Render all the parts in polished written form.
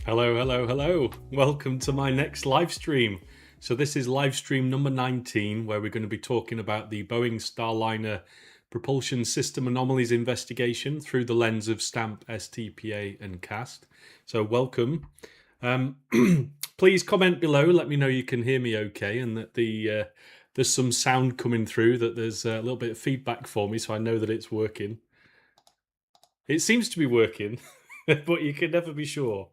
Hello, hello, hello. Welcome to my next live stream. So this is live stream number 19, where we're going to be talking about the Boeing Starliner propulsion system anomalies investigation through the lens of STAMP, STPA and CAST. So welcome. Please comment below, let me know you can hear me okay and that there's some sound coming through, that there's a little bit of feedback for me so I know that it's working. It seems to be working, but you can never be sure.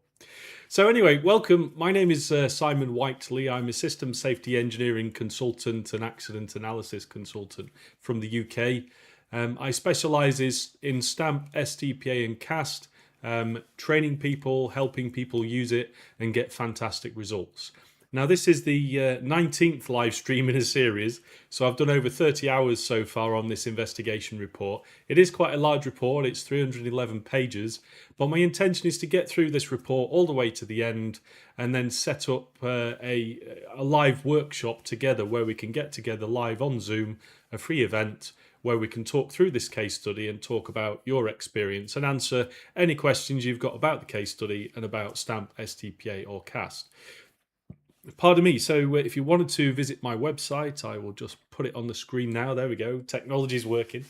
So anyway, welcome. My name is Simon Whiteley. I'm a system safety engineering consultant and accident analysis consultant from the UK. I specialise in STAMP, STPA and CAST, training people, helping people use it and get fantastic results. Now this is the 19th live stream in a series, so I've done over 30 hours so far on this investigation report. It is quite a large report, it's 311 pages, but my intention is to get through this report all the way to the end and then set up a live workshop together where we can get together live on Zoom, a free event where we can talk through this case study and talk about your experience and answer any questions you've got about the case study and about STAMP, STPA or CAST. Pardon me, so if you wanted to visit my website, I will just put it on the screen now. There we go, technology's working.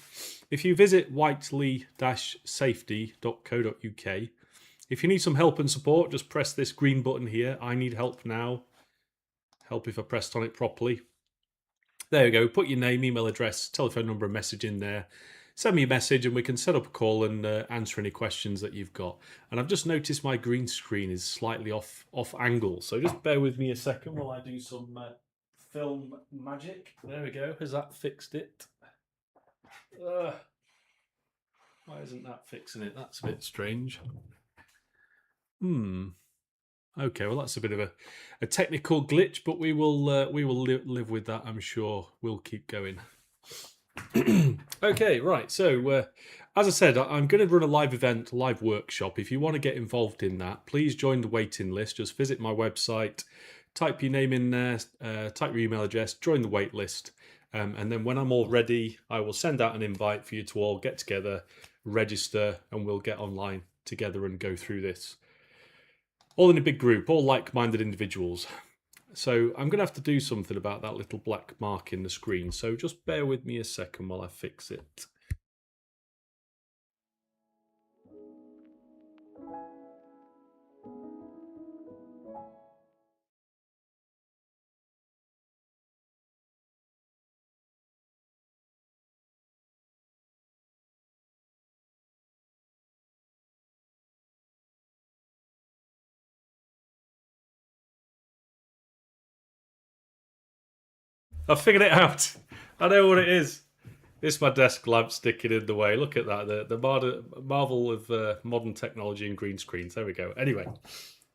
If you visit Whiteley-Safety.co.uk, if you need some help and support, just press this green button here. I need help now. Help if I pressed on it properly. There you go, put your name, email address, telephone number and message in there. Send me a message and we can set up a call and answer any questions that you've got. And I've just noticed my green screen is slightly off angle. So just bear with me a second while I do some film magic. There we go. Has that fixed it? Why isn't that fixing it? That's a bit strange. Okay, well that's a bit of a technical glitch, but we will live with that, I'm sure. We'll keep going. Okay, right, so as I said, I'm going to run a live event, live workshop. If you want to get involved in that, please join the waiting list. Just visit my website, type your name in there, type your email address, join the wait list, and then when I'm all ready, I will send out an invite for you to all get together, register, and we'll get online together and go through this. All in a big group, all like-minded individuals. So I'm going to have to do something about that little black mark in the screen. So just bear with me a second while I fix it. I've figured it out. I know what it is. It's my desk lamp sticking in the way. Look at that. The marvel of modern technology and green screens. There we go. Anyway,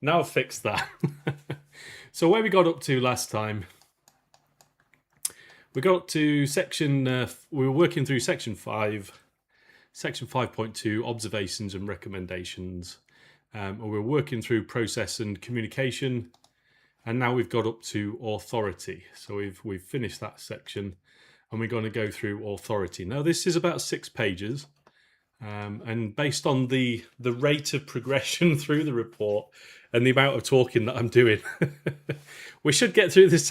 Now I've fixed that. So where we got up to last time, we got up to section, we were working through section 5, section 5.2, observations and recommendations. And we're working through process and communication. And now we've got up to authority. So we've finished that section and we're going to go through authority. Now this is about 6 pages. And based on the rate of progression through the report and the amount of talking that I'm doing, we should get through this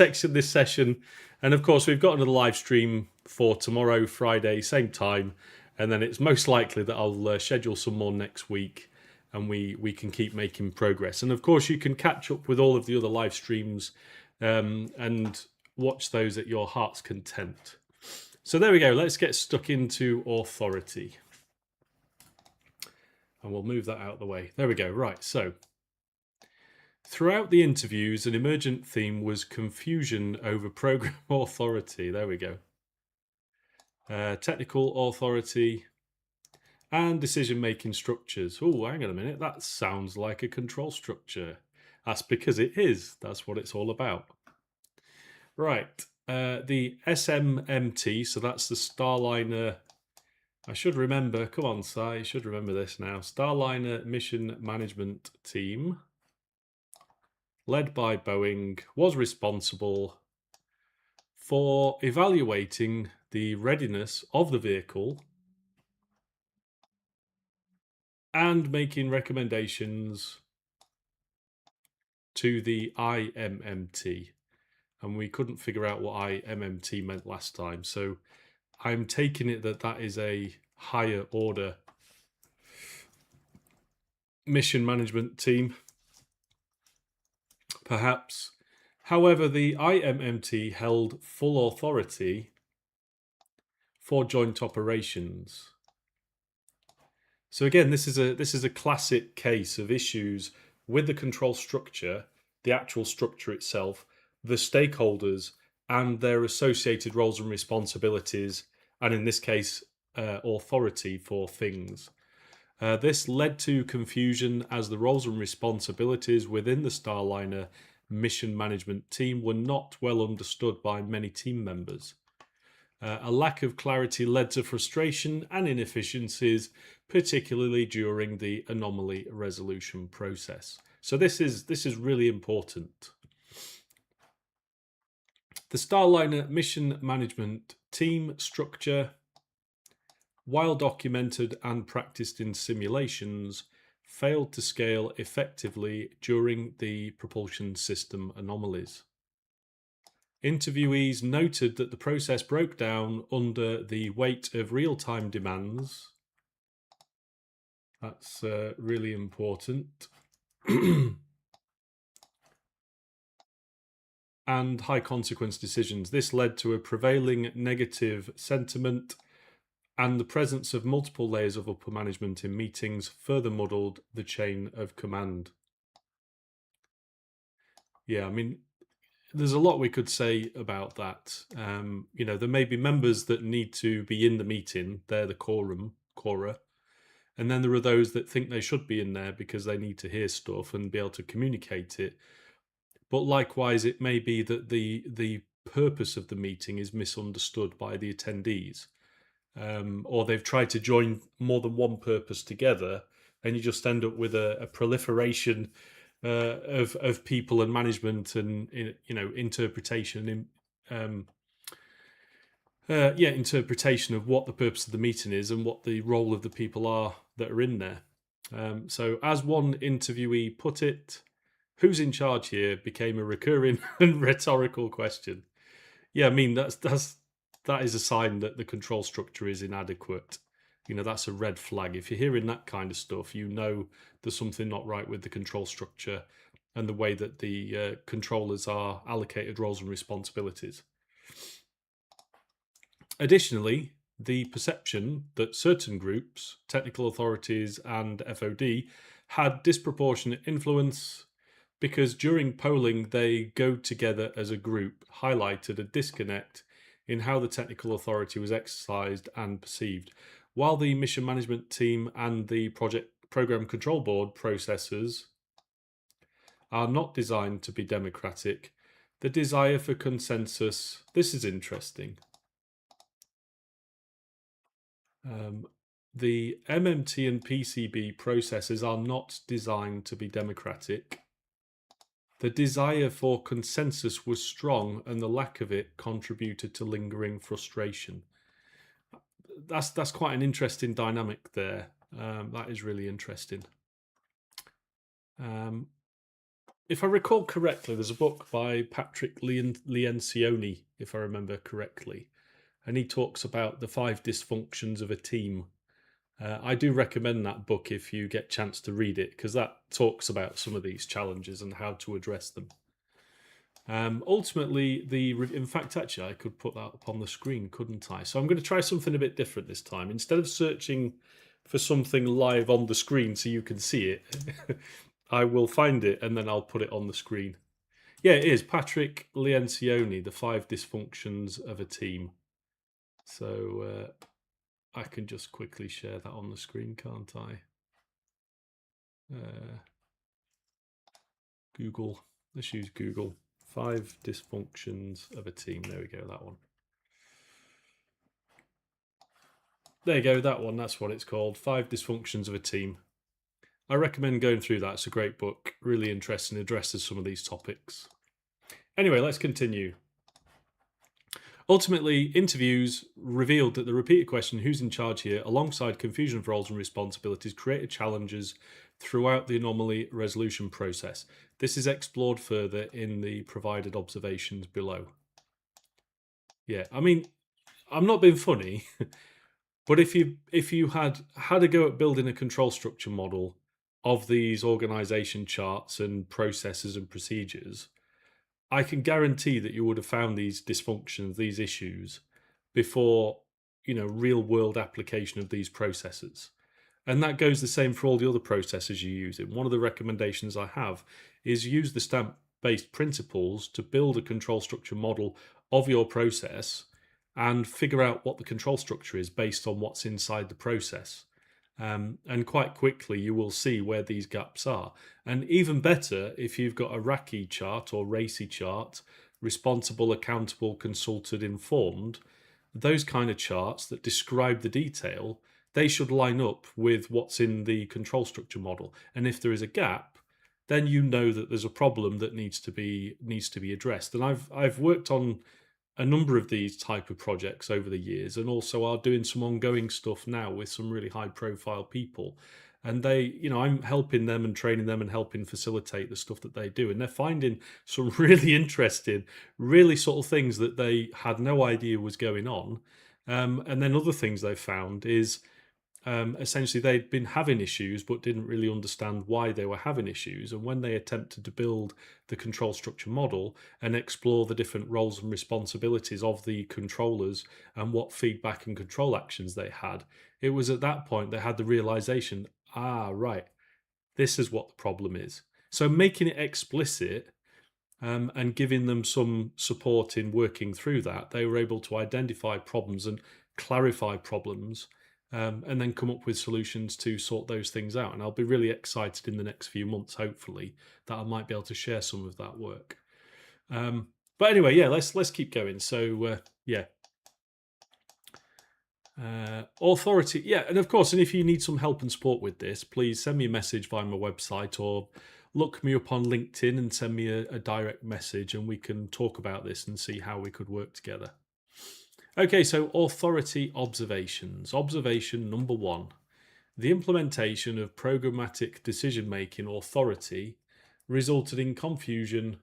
session. And of course, we've got another live stream for tomorrow, Friday, same time. And then it's most likely that I'll schedule some more next week and we can keep making progress. And of course, you can catch up with all of the other live streams and watch those at your heart's content. So there we go. Let's get stuck into authority. And we'll move that out of the way. There we go. Right, so throughout the interviews, an emergent theme was confusion over program authority. There we go. Technical authority and decision-making structures. Oh, hang on a minute. That sounds like a control structure. That's because it is. That's what it's all about. Right. The SMMT, so that's the Starliner... I should remember, come on, Si, I should remember this now. Starliner Mission Management Team, led by Boeing, was responsible for evaluating the readiness of the vehicle and making recommendations to the IMMT. And we couldn't figure out what IMMT meant last time, so I'm taking it that that is a higher order mission management team, perhaps. However, the IMMT held full authority for joint operations. So again, this is a classic case of issues with the control structure, the actual structure itself, the stakeholders, and their associated roles and responsibilities, and in this case, authority for things. This led to confusion as the roles and responsibilities within the Starliner mission management team were not well understood by many team members. A lack of clarity led to frustration and inefficiencies, particularly during the anomaly resolution process. So this is really important. The Starliner mission management team structure, while documented and practiced in simulations, failed to scale effectively during the propulsion system anomalies. Interviewees noted that the process broke down under the weight of real-time demands. That's really important. And high consequence decisions. This led to a prevailing negative sentiment, and the presence of multiple layers of upper management in meetings further muddled the chain of command. Yeah, I mean, there's a lot we could say about that. You know, there may be members that need to be in the meeting. They're the quora. And then there are those that think they should be in there because they need to hear stuff and be able to communicate it. But likewise, it may be that the purpose of the meeting is misunderstood by the attendees. Or they've tried to join more than one purpose together, and you just end up with a proliferation of people and management and interpretation interpretation of what the purpose of the meeting is and what the role of the people are that are in there. So as one interviewee put it, who's in charge here became a recurring and rhetorical question. Yeah, I mean that is a sign that the control structure is inadequate. You know, that's a red flag. If you're hearing that kind of stuff, you know there's something not right with the control structure and the way that the controllers are allocated roles and responsibilities. Additionally, the perception that certain groups, technical authorities and FOD, had disproportionate influence because during polling they go together as a group highlighted a disconnect in how the technical authority was exercised and perceived, while the mission management team and the program control board processes are not designed to be democratic. The desire for consensus. This is interesting. The MMT and PCB processes are not designed to be democratic. The desire for consensus was strong, and the lack of it contributed to lingering frustration. That's quite an interesting dynamic there. That is really interesting. If I recall correctly, there's a book by Patrick Lencioni, if I remember correctly, and he talks about the 5 dysfunctions of a team. I do recommend that book if you get a chance to read it, because that talks about some of these challenges and how to address them. Ultimately, in fact, actually, I could put that up on the screen, couldn't I? So I'm going to try something a bit different this time. Instead of searching for something live on the screen so you can see it, I will find it and then I'll put it on the screen. Yeah, it is Patrick Lencioni, The 5 Dysfunctions of a Team. So I can just quickly share that on the screen, can't I? Google. Let's use Google. 5 Dysfunctions of a Team. There we go, that one. There you go, that one. That's what it's called. 5 Dysfunctions of a Team. I recommend going through that. It's a great book. Really interesting. Addresses some of these topics. Anyway, let's continue. Ultimately, interviews revealed that the repeated question, who's in charge here, alongside confusion of roles and responsibilities, created challenges throughout the anomaly resolution process. This is explored further in the provided observations below. Yeah, I mean, I'm not being funny, but if you had a go at building a control structure model of these organization charts and processes and procedures, I can guarantee that you would have found these dysfunctions, these issues, before, real world application of these processes. And that goes the same for all the other processes you use. One of the recommendations I have is use the stamp-based principles to build a control structure model of your process and figure out what the control structure is based on what's inside the process. And quite quickly, you will see where these gaps are. And even better, if you've got a RACI chart or RACI chart, responsible, accountable, consulted, informed, those kind of charts that describe the detail, they should line up with what's in the control structure model. And if there is a gap, then you know that there's a problem that needs to be addressed. And I've worked on a number of these type of projects over the years, and also are doing some ongoing stuff now with some really high profile people. And they, I'm helping them and training them and helping facilitate the stuff that they do. And they're finding some really interesting, really subtle things that they had no idea was going on. And then other things they found is essentially they'd been having issues but didn't really understand why they were having issues. And when they attempted to build the control structure model and explore the different roles and responsibilities of the controllers and what feedback and control actions they had, it was at that point they had the realization, right, this is what the problem is. So making it explicit and giving them some support in working through that, they were able to identify problems and clarify problems, and then come up with solutions to sort those things out. And I'll be really excited in the next few months, hopefully, that I might be able to share some of that work. But anyway, yeah, let's keep going. So authority, yeah, and of course, and if you need some help and support with this, please send me a message via my website or look me up on LinkedIn and send me a direct message, and we can talk about this and see how we could work together. Okay, so authority observations. Observation number 1. The implementation of programmatic decision-making authority resulted in confusion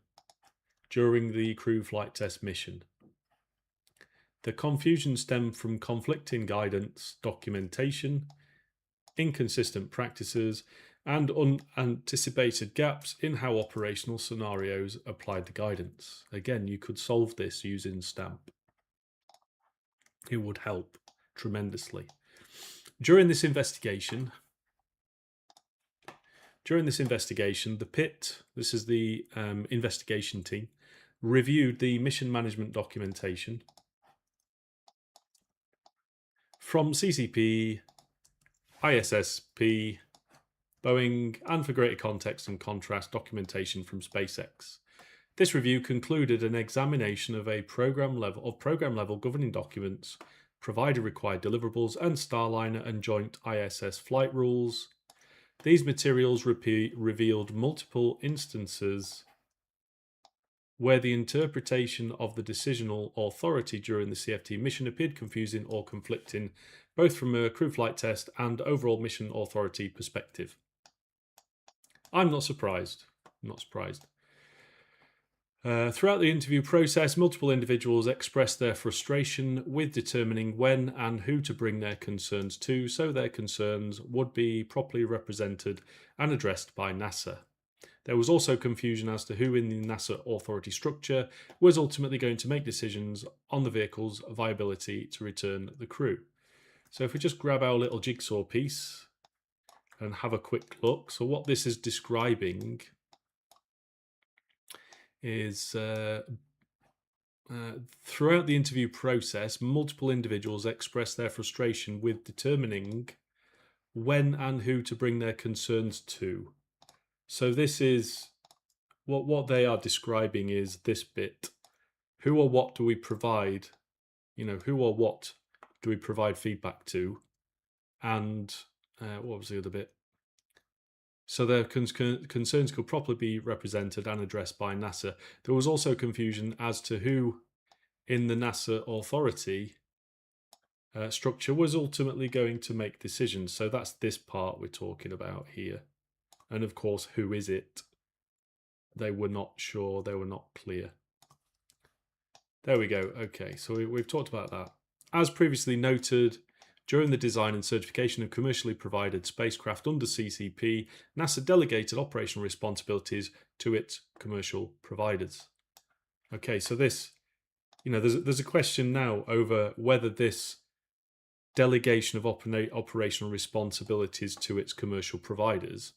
during the crew flight test mission. The confusion stemmed from conflicting guidance, documentation, inconsistent practices, and unanticipated gaps in how operational scenarios applied the guidance. Again, you could solve this using STAMP. It would help tremendously. During this investigation, the PIT, this is the investigation team, reviewed the mission management documentation from CCP, ISSP, Boeing, and for greater context and contrast, documentation from SpaceX. This review concluded an examination of program level governing documents, provider required deliverables, and Starliner and joint ISS flight rules. These materials revealed multiple instances where the interpretation of the decisional authority during the CFT mission appeared confusing or conflicting, both from a crew flight test and overall mission authority perspective. I'm not surprised. Throughout the interview process, multiple individuals expressed their frustration with determining when and who to bring their concerns to, so their concerns would be properly represented and addressed by NASA. There was also confusion as to who in the NASA authority structure was ultimately going to make decisions on the vehicle's viability to return the crew. So if we just grab our little jigsaw piece and have a quick look. So what this is describing is throughout the interview process, multiple individuals expressed their frustration with determining when and who to bring their concerns to. So this is what they are describing is this bit. Who or what do we provide? Who or what do we provide feedback to? And what was the other bit? So their concerns could properly be represented and addressed by NASA. There was also confusion as to who in the NASA authority structure was ultimately going to make decisions. So that's this part we're talking about here. And of course, who is it? They were not sure. They were not clear. There we go. Okay, so we've talked about that. As previously noted, during the design and certification of commercially provided spacecraft under CCP, NASA delegated operational responsibilities to its commercial providers. Okay, so this, there's a question now over whether this delegation of operational responsibilities to its commercial providers,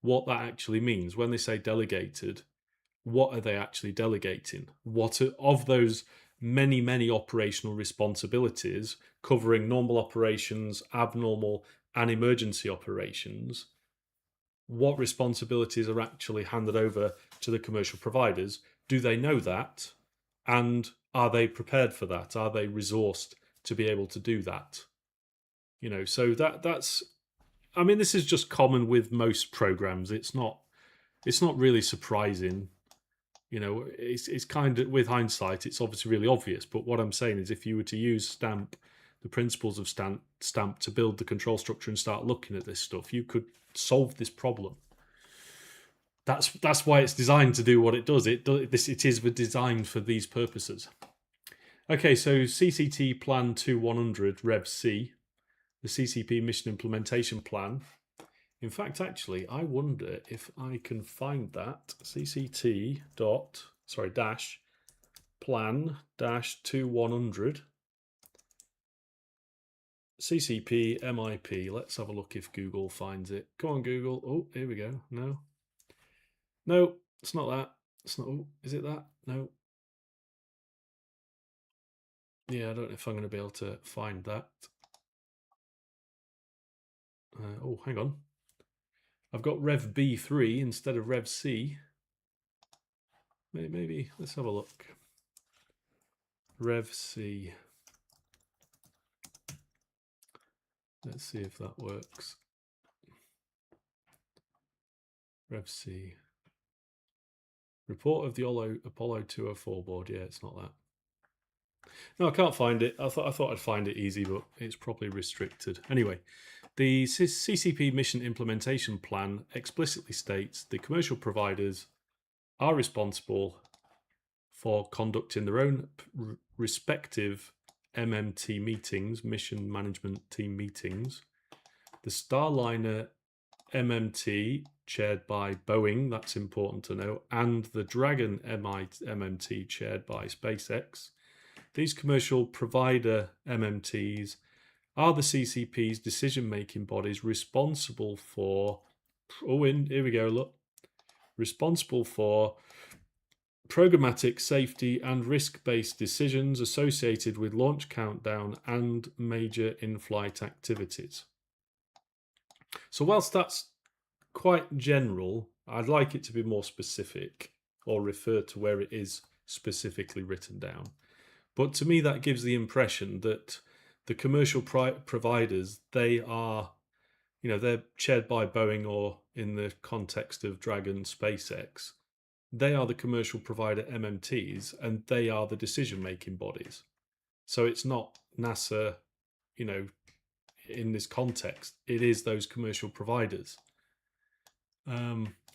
what that actually means. When they say delegated, what are they actually delegating? What of those many operational responsibilities covering normal operations, abnormal and emergency operations, what responsibilities are actually handed over to the commercial providers? Do they know that? And are they prepared for that? Are they resourced to be able to do that? So that's, this is just common with most programs. It's not really surprising. It's kind of, with hindsight, it's obviously really obvious. But what I'm saying is, if you were to use the principles of STAMP to build the control structure and start looking at this stuff, you could solve this problem. That's why it's designed to do what it does. It is designed for these purposes. Okay, so CCT Plan 2100 Rev C, the CCP Mission Implementation Plan. In fact, actually, I wonder if I can find that CCT dash plan dash 2100 CCP MIP. Let's have a look if Google finds it. Come on, Google. Oh, here we go. No, it's not that. It's not. Oh, is it that? No. Yeah, I don't know if I'm going to be able to find that. Oh, hang on. I've got Rev B3 instead of Rev C. Maybe let's have a look. Rev C. Let's see if that works. Rev C. Report of the Apollo 204 board. Yeah, it's not that. No, I can't find it. I thought I'd find it easy, but it's probably restricted. Anyway, the CCP Mission Implementation Plan explicitly states the commercial providers are responsible for conducting their own respective MMT meetings, Mission Management Team meetings. The Starliner MMT, chaired by Boeing, that's important to know, and the Dragon MMT, chaired by SpaceX. These commercial provider MMTs are the CCP's decision-making bodies responsible for, here we go, look, responsible for programmatic safety and risk-based decisions associated with launch countdown and major in-flight activities. So whilst that's quite general. I'd like it to be more specific or refer to where it is specifically written down. But to me, that gives the impression that the commercial providers, they are, they're chaired by Boeing, or in the context of Dragon, SpaceX, they are the commercial provider MMTs, and they are the decision-making bodies. So it's not NASA, in this context, it is those commercial providers.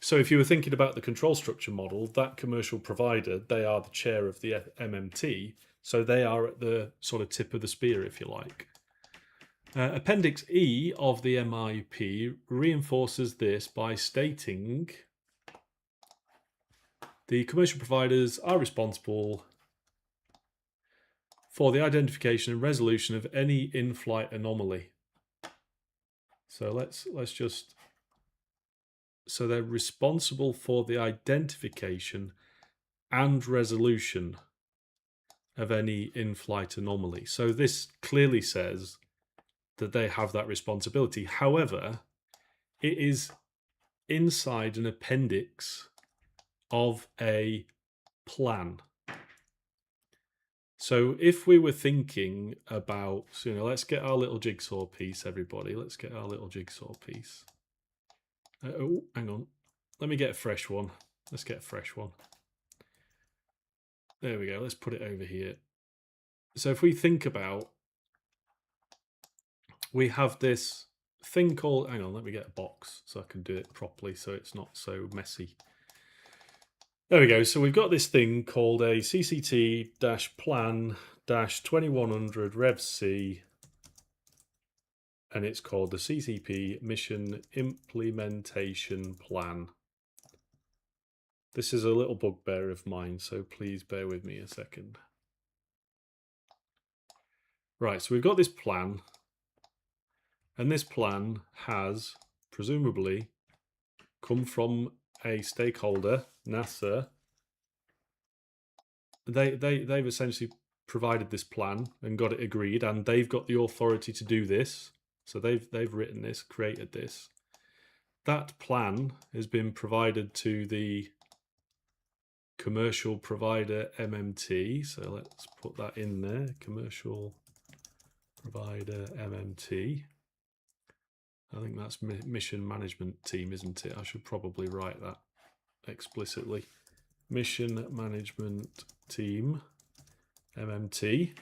So if you were thinking about the control structure model, that commercial provider, they are the chair of the MMT, so they are at the sort of tip of the spear, if you like. Appendix E of the MIP reinforces this by stating the commercial providers are responsible for the identification and resolution of any in-flight anomaly. So let's just... So they're responsible for the identification and resolution of any in-flight anomaly. So this clearly says that they have that responsibility. However, it is inside an appendix of a plan. So if we were thinking about, let's get our little jigsaw piece, everybody. Let's get our little jigsaw piece. Oh, hang on. Let me get a fresh one. Let's get a fresh one. There we go. Let's put it over here. So if we think about, we have this thing called, hang on, let me get a box so I can do it properly so it's not so messy. There we go. So we've got this thing called a CCT-plan-2100 Rev C, and it's called the CCP Mission Implementation Plan. This is a little bugbear of mine, so please bear with me a second. Right, so we've got this plan, and this plan has presumably come from a stakeholder, NASA. They've essentially provided this plan and got it agreed, and they've got the authority to do this. So they've written this, created this. That plan has been provided to the commercial provider MMT. So let's put that in there, commercial provider MMT. I think that's mission management team, isn't it? I should probably write that explicitly. Mission management team, MMT.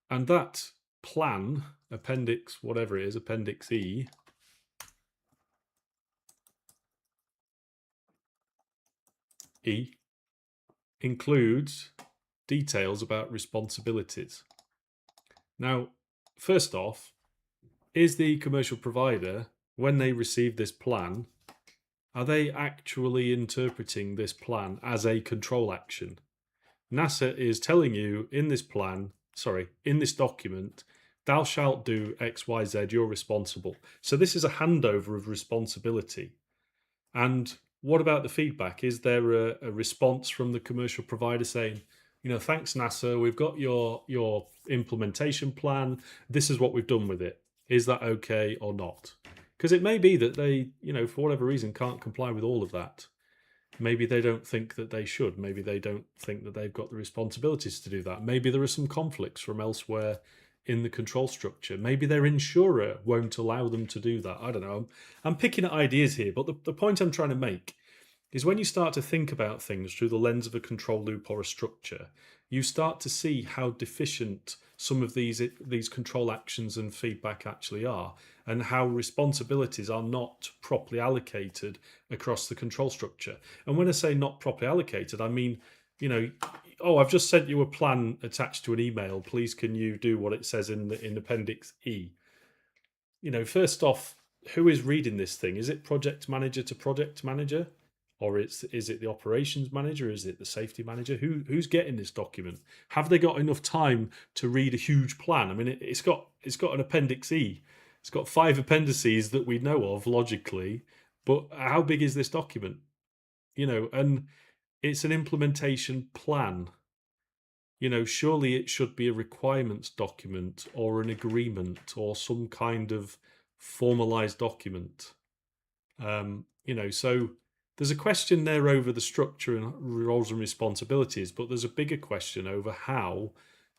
And that plan, appendix, whatever it is, appendix E, includes details about responsibilities. Now, first off, is the commercial provider, when they receive this plan, are they actually interpreting this plan as a control action? NASA is telling you in this plan, in this document, thou shalt do X, Y, Z, you're responsible. So this is a handover of responsibility. And what about the feedback? Is there a response from the commercial provider saying, thanks NASA, we've got your implementation plan. This is what we've done with it. Is that okay or not? Because it may be that they, for whatever reason, can't comply with all of that. Maybe they don't think that they should. Maybe they don't think that they've got the responsibilities to do that. Maybe there are some conflicts from elsewhere in the control structure. Maybe their insurer won't allow them to do that. I don't know. I'm picking at ideas here, but the point I'm trying to make is when you start to think about things through the lens of a control loop or a structure, you start to see how deficient some of these control actions and feedback actually are, and how responsibilities are not properly allocated across the control structure. And when I say not properly allocated, I mean, oh, I've just sent you a plan attached to an email. Please, can you do what it says in Appendix E? First off, who is reading this thing? Is it project manager to project manager? Or is it the operations manager? Is it the safety manager? Who's getting this document? Have they got enough time to read a huge plan? I mean, it's got an Appendix E. It's got 5 appendices that we know of logically, but how big is this document? And it's an implementation plan. surely it should be a requirements document or an agreement or some kind of formalized document. So there's a question there over the structure and roles and responsibilities, but there's a bigger question over how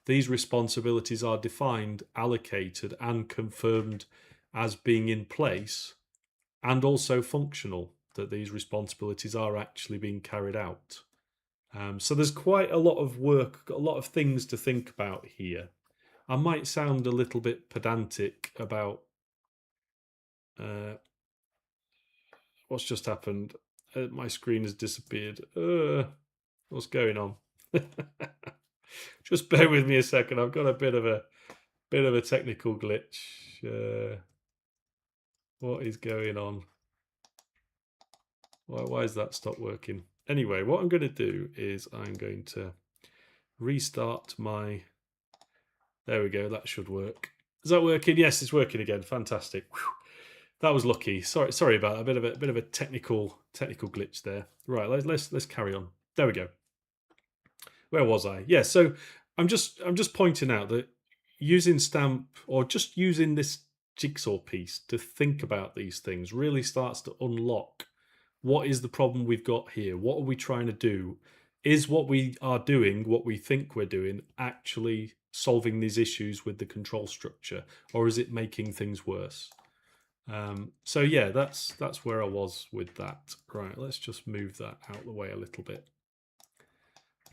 these responsibilities are defined, allocated, and confirmed as being in place, and also functional, that these responsibilities are actually being carried out. So there's quite a lot of work, a lot of things to think about here. I might sound a little bit pedantic about what's just happened. My screen has disappeared. What's going on? Just bear with me a second. I've got a bit of a technical glitch. What is going on? Why has that stopped working? Anyway, what I'm going to do is I'm going to restart my... There we go. That should work. Is that working? Yes, it's working again. Fantastic. Whew. That was lucky. Sorry about that. A bit of a technical glitch there. Right, let's carry on. There we go. Where was I? Yeah, so I'm just pointing out that using stamp, or just using this jigsaw piece to think about these things, really starts to unlock what is the problem we've got here. What are we trying to do? Is what we are doing, what we think we're doing, actually solving these issues with the control structure, or is it making things worse? So yeah, that's where I was with that. Right, let's just move that out of the way a little bit.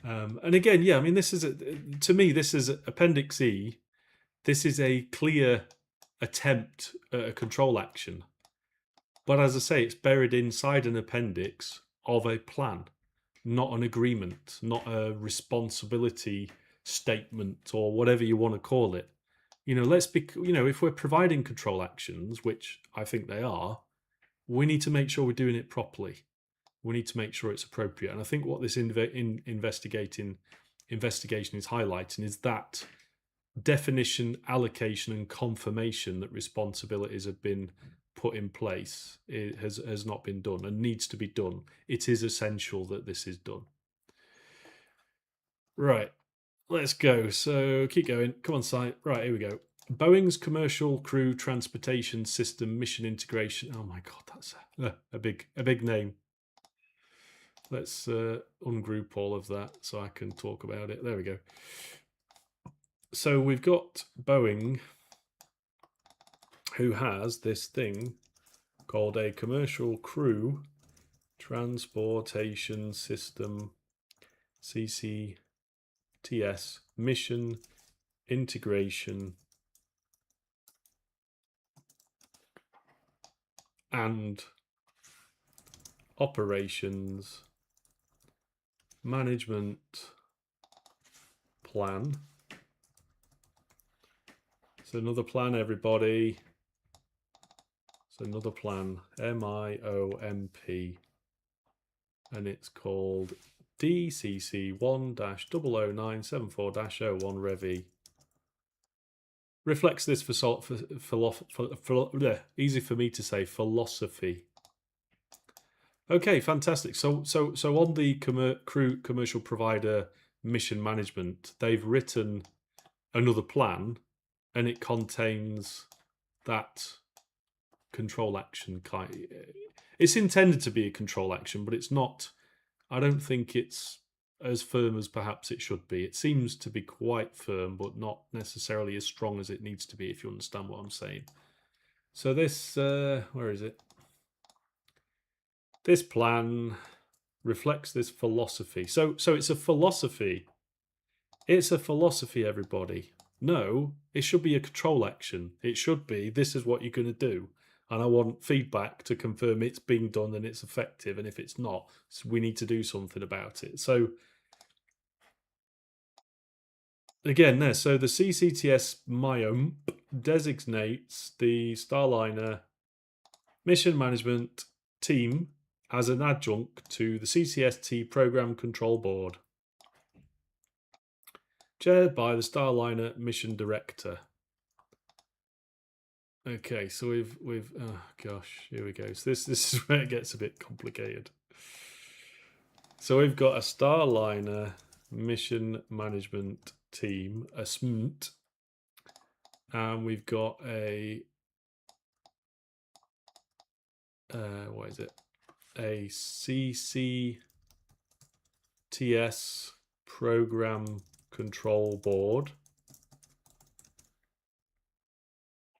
And again, yeah, I mean, to me, this is Appendix E. This is a clear attempt at a control action. But as I say, it's buried inside an appendix of a plan, not an agreement, not a responsibility statement, or whatever you want to call it. If we're providing control actions, which I think they are, we need to make sure we're doing it properly. We need to make sure it's appropriate. And I think what this investigation is highlighting is that definition, allocation, and confirmation that responsibilities have been put in place. It has not been done and needs to be done. It is essential that this is done. Right, let's go. So keep going. Come on, site. Right, here we go. Boeing's Commercial Crew Transportation System Mission Integration. Oh my God, that's a big name. Let's ungroup all of that so I can talk about it. There we go. So we've got Boeing, who has this thing called a Commercial Crew Transportation System, CCTS, Mission Integration and Operations Management Plan. It's another plan, everybody. It's another plan, MIOMP, and it's called DCC 1-00974-01 Rev. Reflects this easy for me to say, philosophy. Okay, fantastic. So on the crew commercial provider mission management, they've written another plan, and it contains that control action. It's intended to be a control action, but it's not. I don't think it's as firm as perhaps it should be. It seems to be quite firm, but not necessarily as strong as it needs to be, if you understand what I'm saying. So this, where is it? This plan reflects this philosophy. So it's a philosophy. It's a philosophy, everybody. No, it should be a control action. It should be, this is what you're going to do. And I want feedback to confirm it's being done and it's effective. And if it's not, we need to do something about it. So again, there. So the CCTS MIOMP designates the Starliner mission management team as an adjunct to the CCST Program Control Board, chaired by the Starliner mission director. Okay, so we've oh gosh, here we go. So this is where it gets a bit complicated. So we've got a Starliner Mission Management Team, a SMT, and we've got a what is it? A CCTS Program Control Board,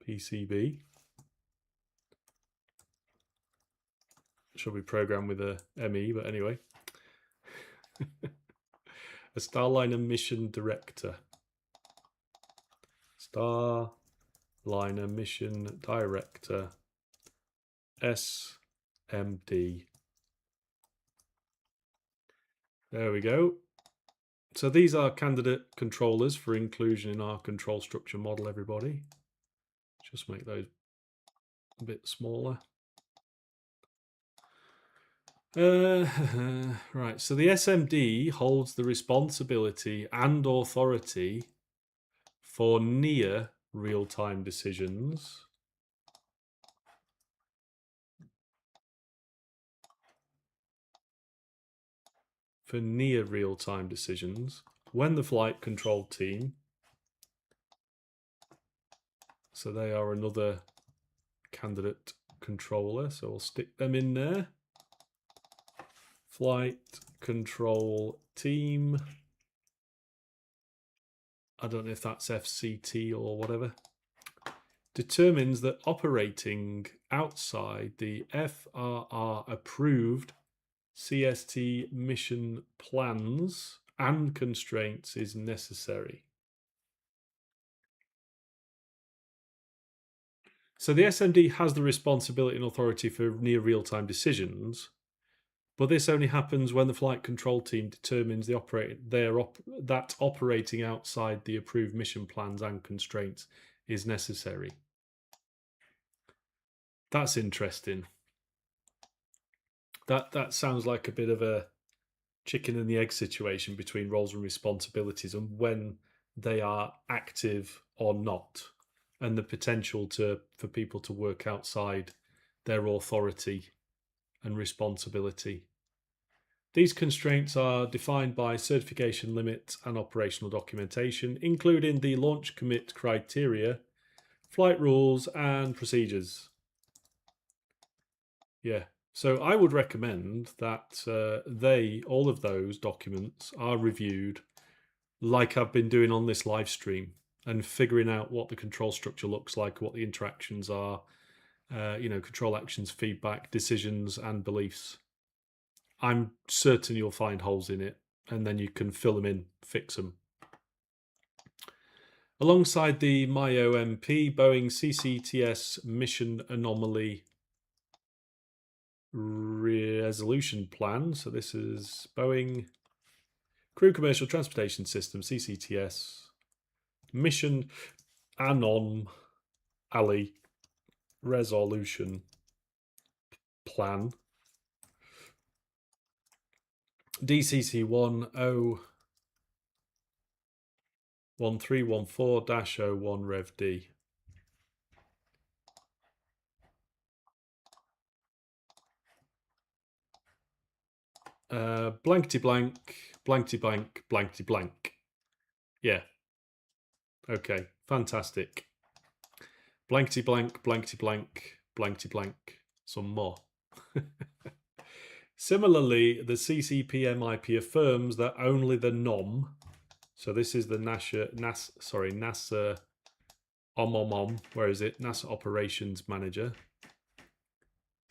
PCB. Should be programmed with a ME, but anyway. A Starliner Mission Director. Starliner Mission Director, SMD. There we go. So these are candidate controllers for inclusion in our control structure model, everybody. Just make those a bit smaller. Right, so the SMD holds the responsibility and authority for near real-time decisions when the flight control team, so they are another candidate controller, so we'll stick them in there. Flight control team, I don't know if that's FCT or whatever, determines that operating outside the FRR approved CST mission plans and constraints is necessary. So the SMD has the responsibility and authority for near real-time decisions, but this only happens when the flight control team determines that operating outside the approved mission plans and constraints is necessary. That's interesting. That sounds like a bit of a chicken and the egg situation between roles and responsibilities and when they are active or not, and the potential for people to work outside their authority and responsibility. These constraints are defined by certification limits and operational documentation, including the launch commit criteria, flight rules, and procedures. Yeah, so I would recommend that all of those documents are reviewed like I've been doing on this live stream and figuring out what the control structure looks like, what the interactions are, control actions, feedback, decisions, and beliefs. I'm certain you'll find holes in it, and then you can fill them in, fix them. Alongside the MyOMP, Boeing CCTS Mission Anomaly Resolution Plan. So this is Boeing Crew Commercial Transportation System, CCTS Mission Anomaly Resolution Plan. DCC 101314-01 Rev D. Blankety blank, blankety blank, blankety blank. Yeah. Okay, fantastic. Blankety blank, blankety blank, blankety blank. Some more. Similarly, the CCPMIP affirms that only the NOM, so this is the NASA where is it? NASA Operations Manager.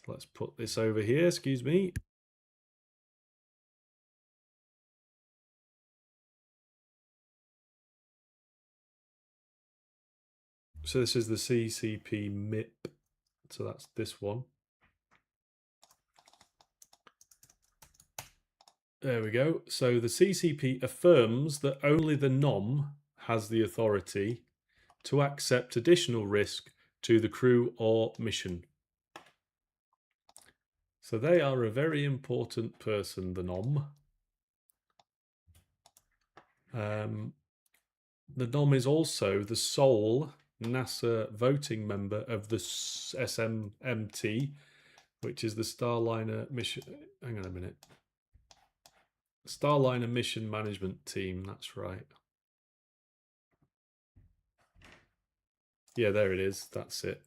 Let's put this over here, excuse me. So this is the CCP MIP. So that's this one. There we go. So the CCP affirms that only the NOM has the authority to accept additional risk to the crew or mission. So they are a very important person, the NOM. The NOM is also the sole NASA voting member of the SMMT, which is the Starliner mission. Hang on a minute. Starliner mission management team, that's right. Yeah, there it is, that's it.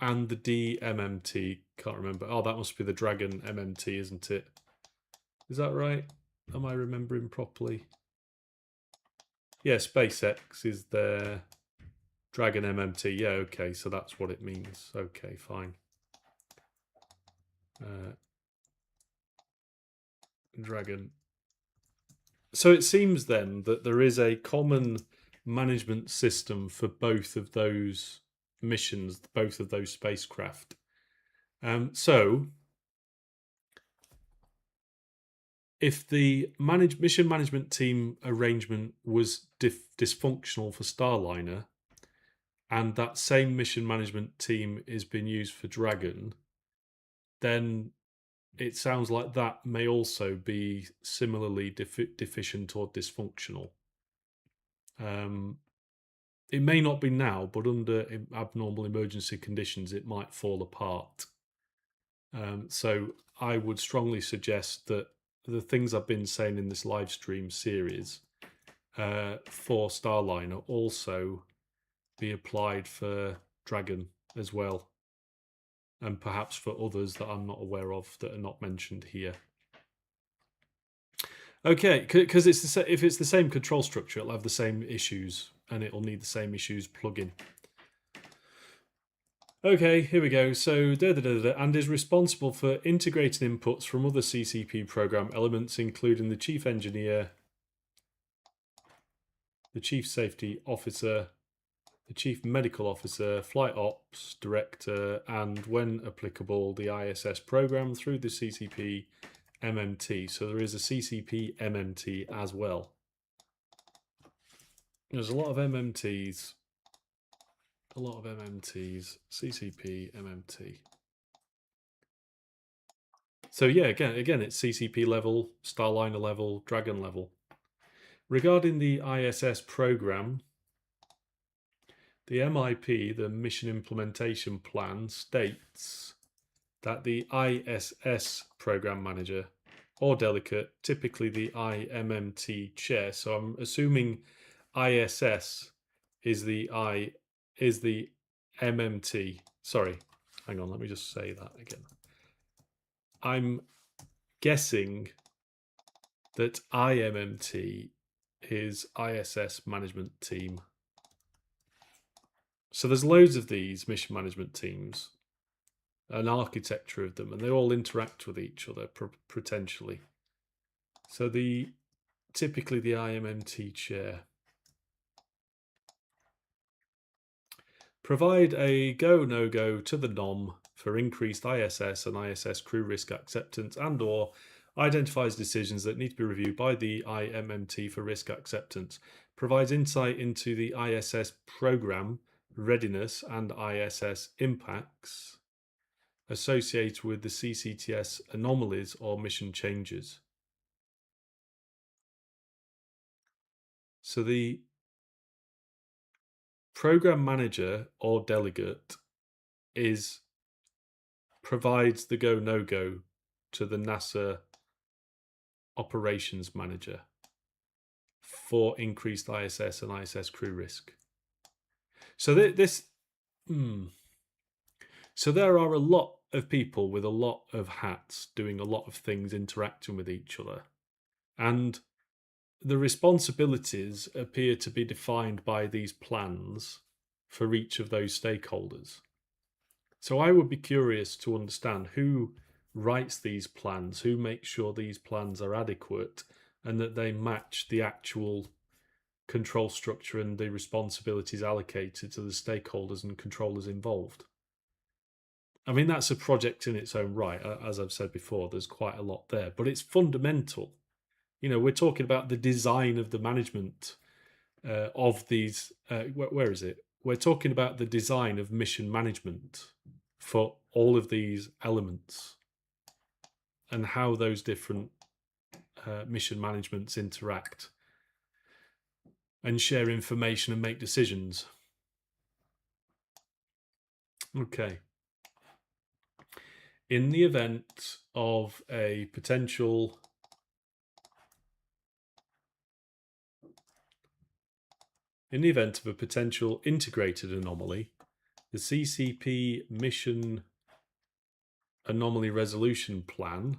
And the DMMT, can't remember. Oh, that must be the Dragon MMT, isn't it? Is that right? Am I remembering properly? Yeah, SpaceX is their Dragon MMT. Yeah, okay, so that's what it means. Okay, fine. Dragon. So it seems then that there is a common management system for both of those missions, both of those spacecraft. So if the mission management team arrangement was dysfunctional for Starliner, and that same mission management team is being used for Dragon, then it sounds like that may also be similarly deficient or dysfunctional. It may not be now, but under abnormal emergency conditions, it might fall apart. So I would strongly suggest that the things I've been saying in this live stream series for Starliner also be applied for Dragon as well, and perhaps for others that I'm not aware of that are not mentioned here. Okay, because if it's the same control structure, it'll have the same issues, and it'll need the same issues plug-in. Okay, here we go. So, and is responsible for integrating inputs from other CCP program elements, including the chief engineer, the chief safety officer, the chief medical officer, flight ops director, and when applicable, the ISS program through the CCP MMT. So there is a CCP MMT as well. There's a lot of MMTs. A lot of MMTs. CCP MMT. So yeah, again, it's CCP level, Starliner level, Dragon level. Regarding the ISS program, the MIP, the Mission Implementation Plan, states that the ISS program manager or delegate, typically the IMMT chair. So I'm assuming ISS is the MMT. Sorry, hang on, let me just say that again. I'm guessing that IMMT is ISS management team. So there's loads of these mission management teams, an architecture of them, and they all interact with each other potentially. So typically the IMMT chair. Provide a go-no-go to the NOM for increased ISS and ISS crew risk acceptance, and or identifies decisions that need to be reviewed by the IMMT for risk acceptance. Provides insight into the ISS program readiness and ISS impacts associated with the CCTS anomalies or mission changes. So the program manager or delegate provides the go-no-go to the NASA operations manager for increased ISS and ISS crew risk. So so there are a lot of people with a lot of hats doing a lot of things, interacting with each other, and the responsibilities appear to be defined by these plans for each of those stakeholders. So I would be curious to understand who writes these plans, who makes sure these plans are adequate and that they match the actual control structure and the responsibilities allocated to the stakeholders and controllers involved. I mean, that's a project in its own right. As I've said before, there's quite a lot there, but it's fundamental. You know, we're talking about the design of the management of these. Where is it? We're talking about the design of mission management for all of these elements and how those different mission managements interact and share information and make decisions. Okay. In the event of a potential integrated anomaly, the CCP mission anomaly resolution plan.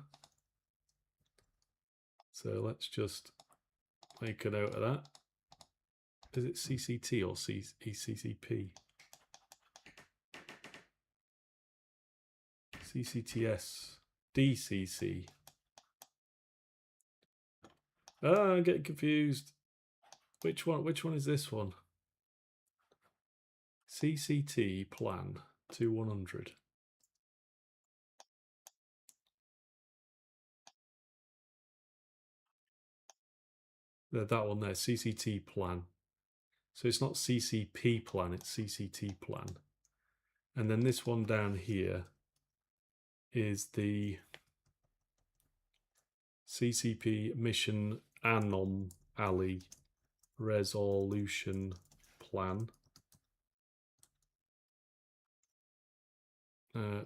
So let's just make a note of that. Is it CCT or ECCP? CCTS, DCC. Ah, I'm getting confused. Which one is this one? CCT plan 2100. That one there, CCT plan. So it's not CCP plan, it's CCT plan. And then this one down here is the CCP mission anomaly resolution plan.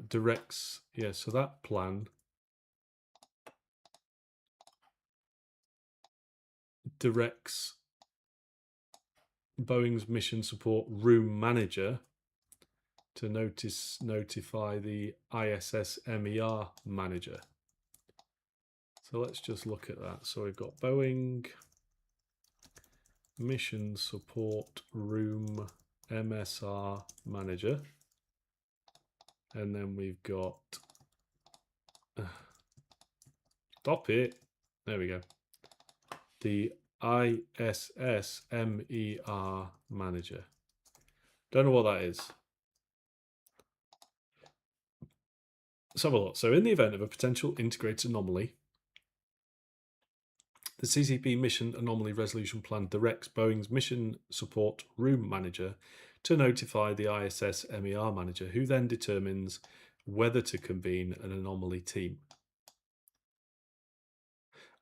Directs, yeah, so that plan directs Boeing's mission support room manager to notify the ISS MER manager. So let's just look at that. So we've got Boeing mission support room MSR manager, and then we've got stop it, there we go, the ISS MER manager. Don't know what that is. Let's have a look. So in the event of a potential integrated anomaly, the CCP Mission Anomaly Resolution Plan directs Boeing's Mission Support Room Manager to notify the ISS MER Manager, who then determines whether to convene an anomaly team.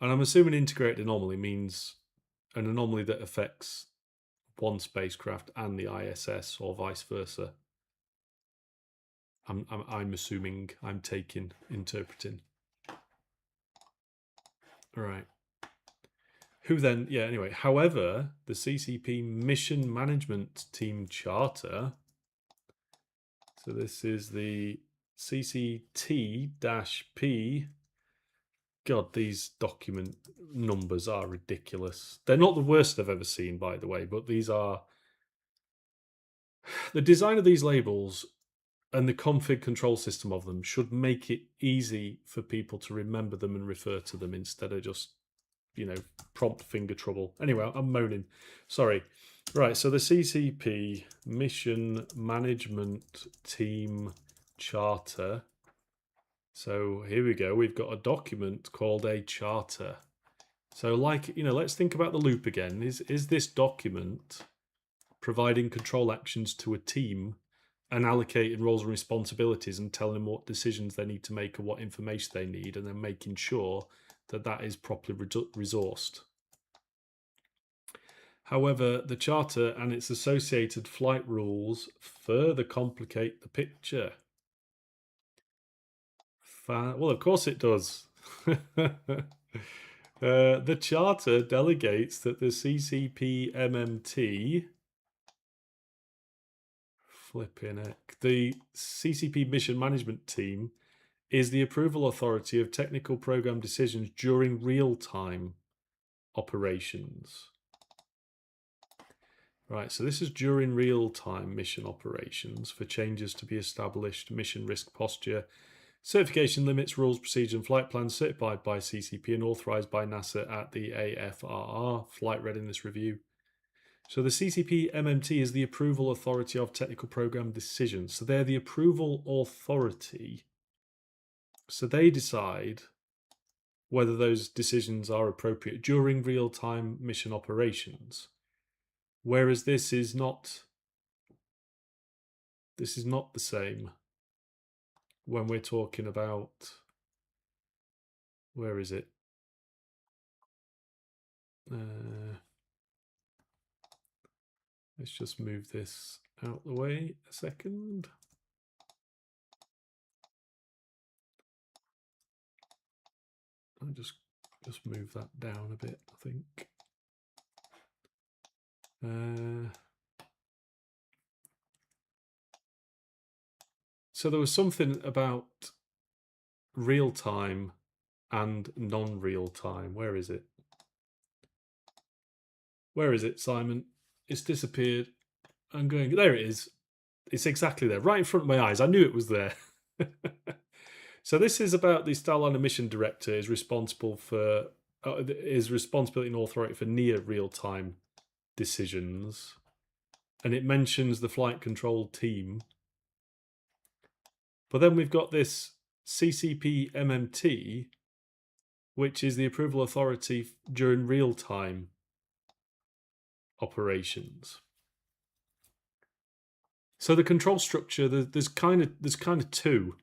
And I'm assuming integrated anomaly means an anomaly that affects one spacecraft and the ISS, or vice versa. I'm assuming, I'm interpreting. All right. Who then, yeah, anyway. However, the CCP Mission Management Team Charter, so this is the CCT-P. God, these document numbers are ridiculous. They're not the worst I've ever seen, by the way, but these are... The design of these labels and the config control system of them should make it easy for people to remember them and refer to them instead of just, you know, prompt finger trouble. Anyway, I'm moaning. Sorry. Right, so the CCP Mission Management Team Charter. So here we go. We've got a document called a charter. So like, you know, let's think about the loop again. Is this document providing control actions to a team and allocating roles and responsibilities and telling them what decisions they need to make and what information they need, and then making sure that that is properly resourced? However, the charter and its associated flight rules further complicate the picture. Well, of course it does. The charter delegates that the CCP MMT, flipping heck, the CCP Mission Management Team is the approval authority of technical program decisions during real-time operations. Right, so this is during real-time mission operations for changes to be established, mission risk posture, certification limits, rules, procedure, and flight plans certified by CCP and authorized by NASA at the AFRR Flight Readiness Review. So the CCP MMT is the approval authority of technical program decisions. So they're the approval authority. So they decide whether those decisions are appropriate during real-time mission operations. Whereas this is not the same when we're talking about, where is it? Let's just move this out the way a second. I'll just move that down a bit, I think. So there was something about real time and non-real time. Where is it? Where is it, Simon? It's disappeared. I'm going. There it is. It's exactly there, right in front of my eyes. I knew it was there. So this is about the Starliner mission director is responsible for is responsibility and authority for near real-time decisions, and it mentions the flight control team. But then we've got this CCP MMT, which is the approval authority during real-time operations. So the control structure, there's kind of two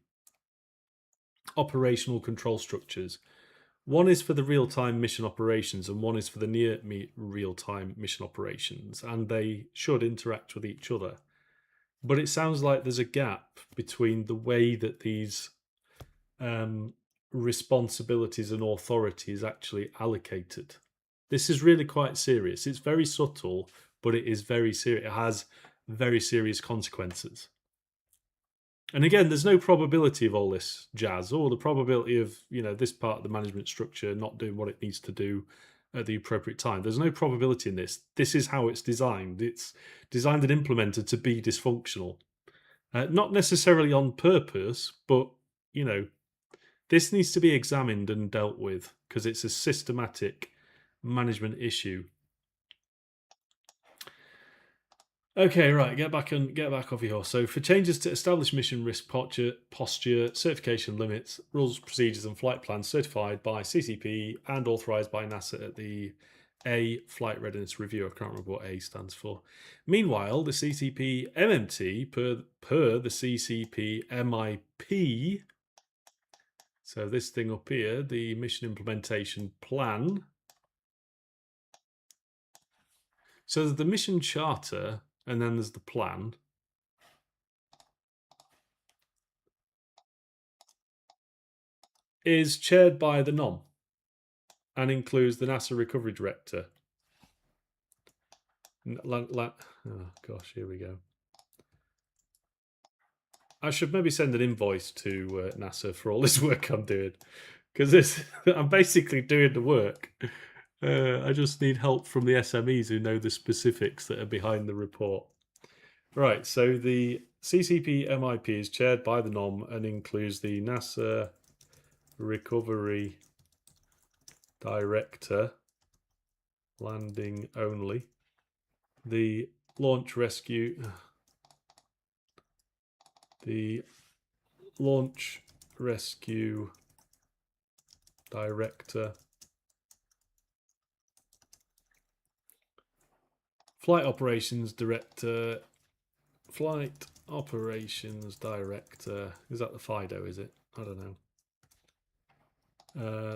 operational control structures. One is for the real-time mission operations and one is for the near real-time mission operations, and they should interact with each other. But it sounds like there's a gap between the way that these responsibilities and authority is actually allocated. This is really quite serious. It's very subtle, but it is very serious. It has very serious consequences. And again, there's no probability of all this jazz, or the probability of, this part of the management structure not doing what it needs to do at the appropriate time. There's no probability in this. This is how it's designed. It's designed and implemented to be dysfunctional. Not necessarily on purpose, but, this needs to be examined and dealt with because it's a systematic management issue. Okay, right, get back off your horse. So for changes to established mission risk posture, certification limits, rules, procedures and flight plans certified by CCP and authorised by NASA at the A Flight Readiness Review. I can't remember what A stands for. Meanwhile, the CCP MMT, per the CCP MIP, so this thing up here, the Mission Implementation Plan. So there's the mission charter, and then there's the plan. Is chaired by the NOM and includes the NASA Recovery Director. Oh gosh, here we go. I should maybe send an invoice to NASA for all this work I'm doing, because I'm basically doing the work. I just need help from the SMEs who know the specifics that are behind the report. Right, so the CCP MIP is chaired by the NOM and includes the NASA Recovery Director, landing only, the launch rescue director, flight operations director. Is that the FIDO, is it? I don't know.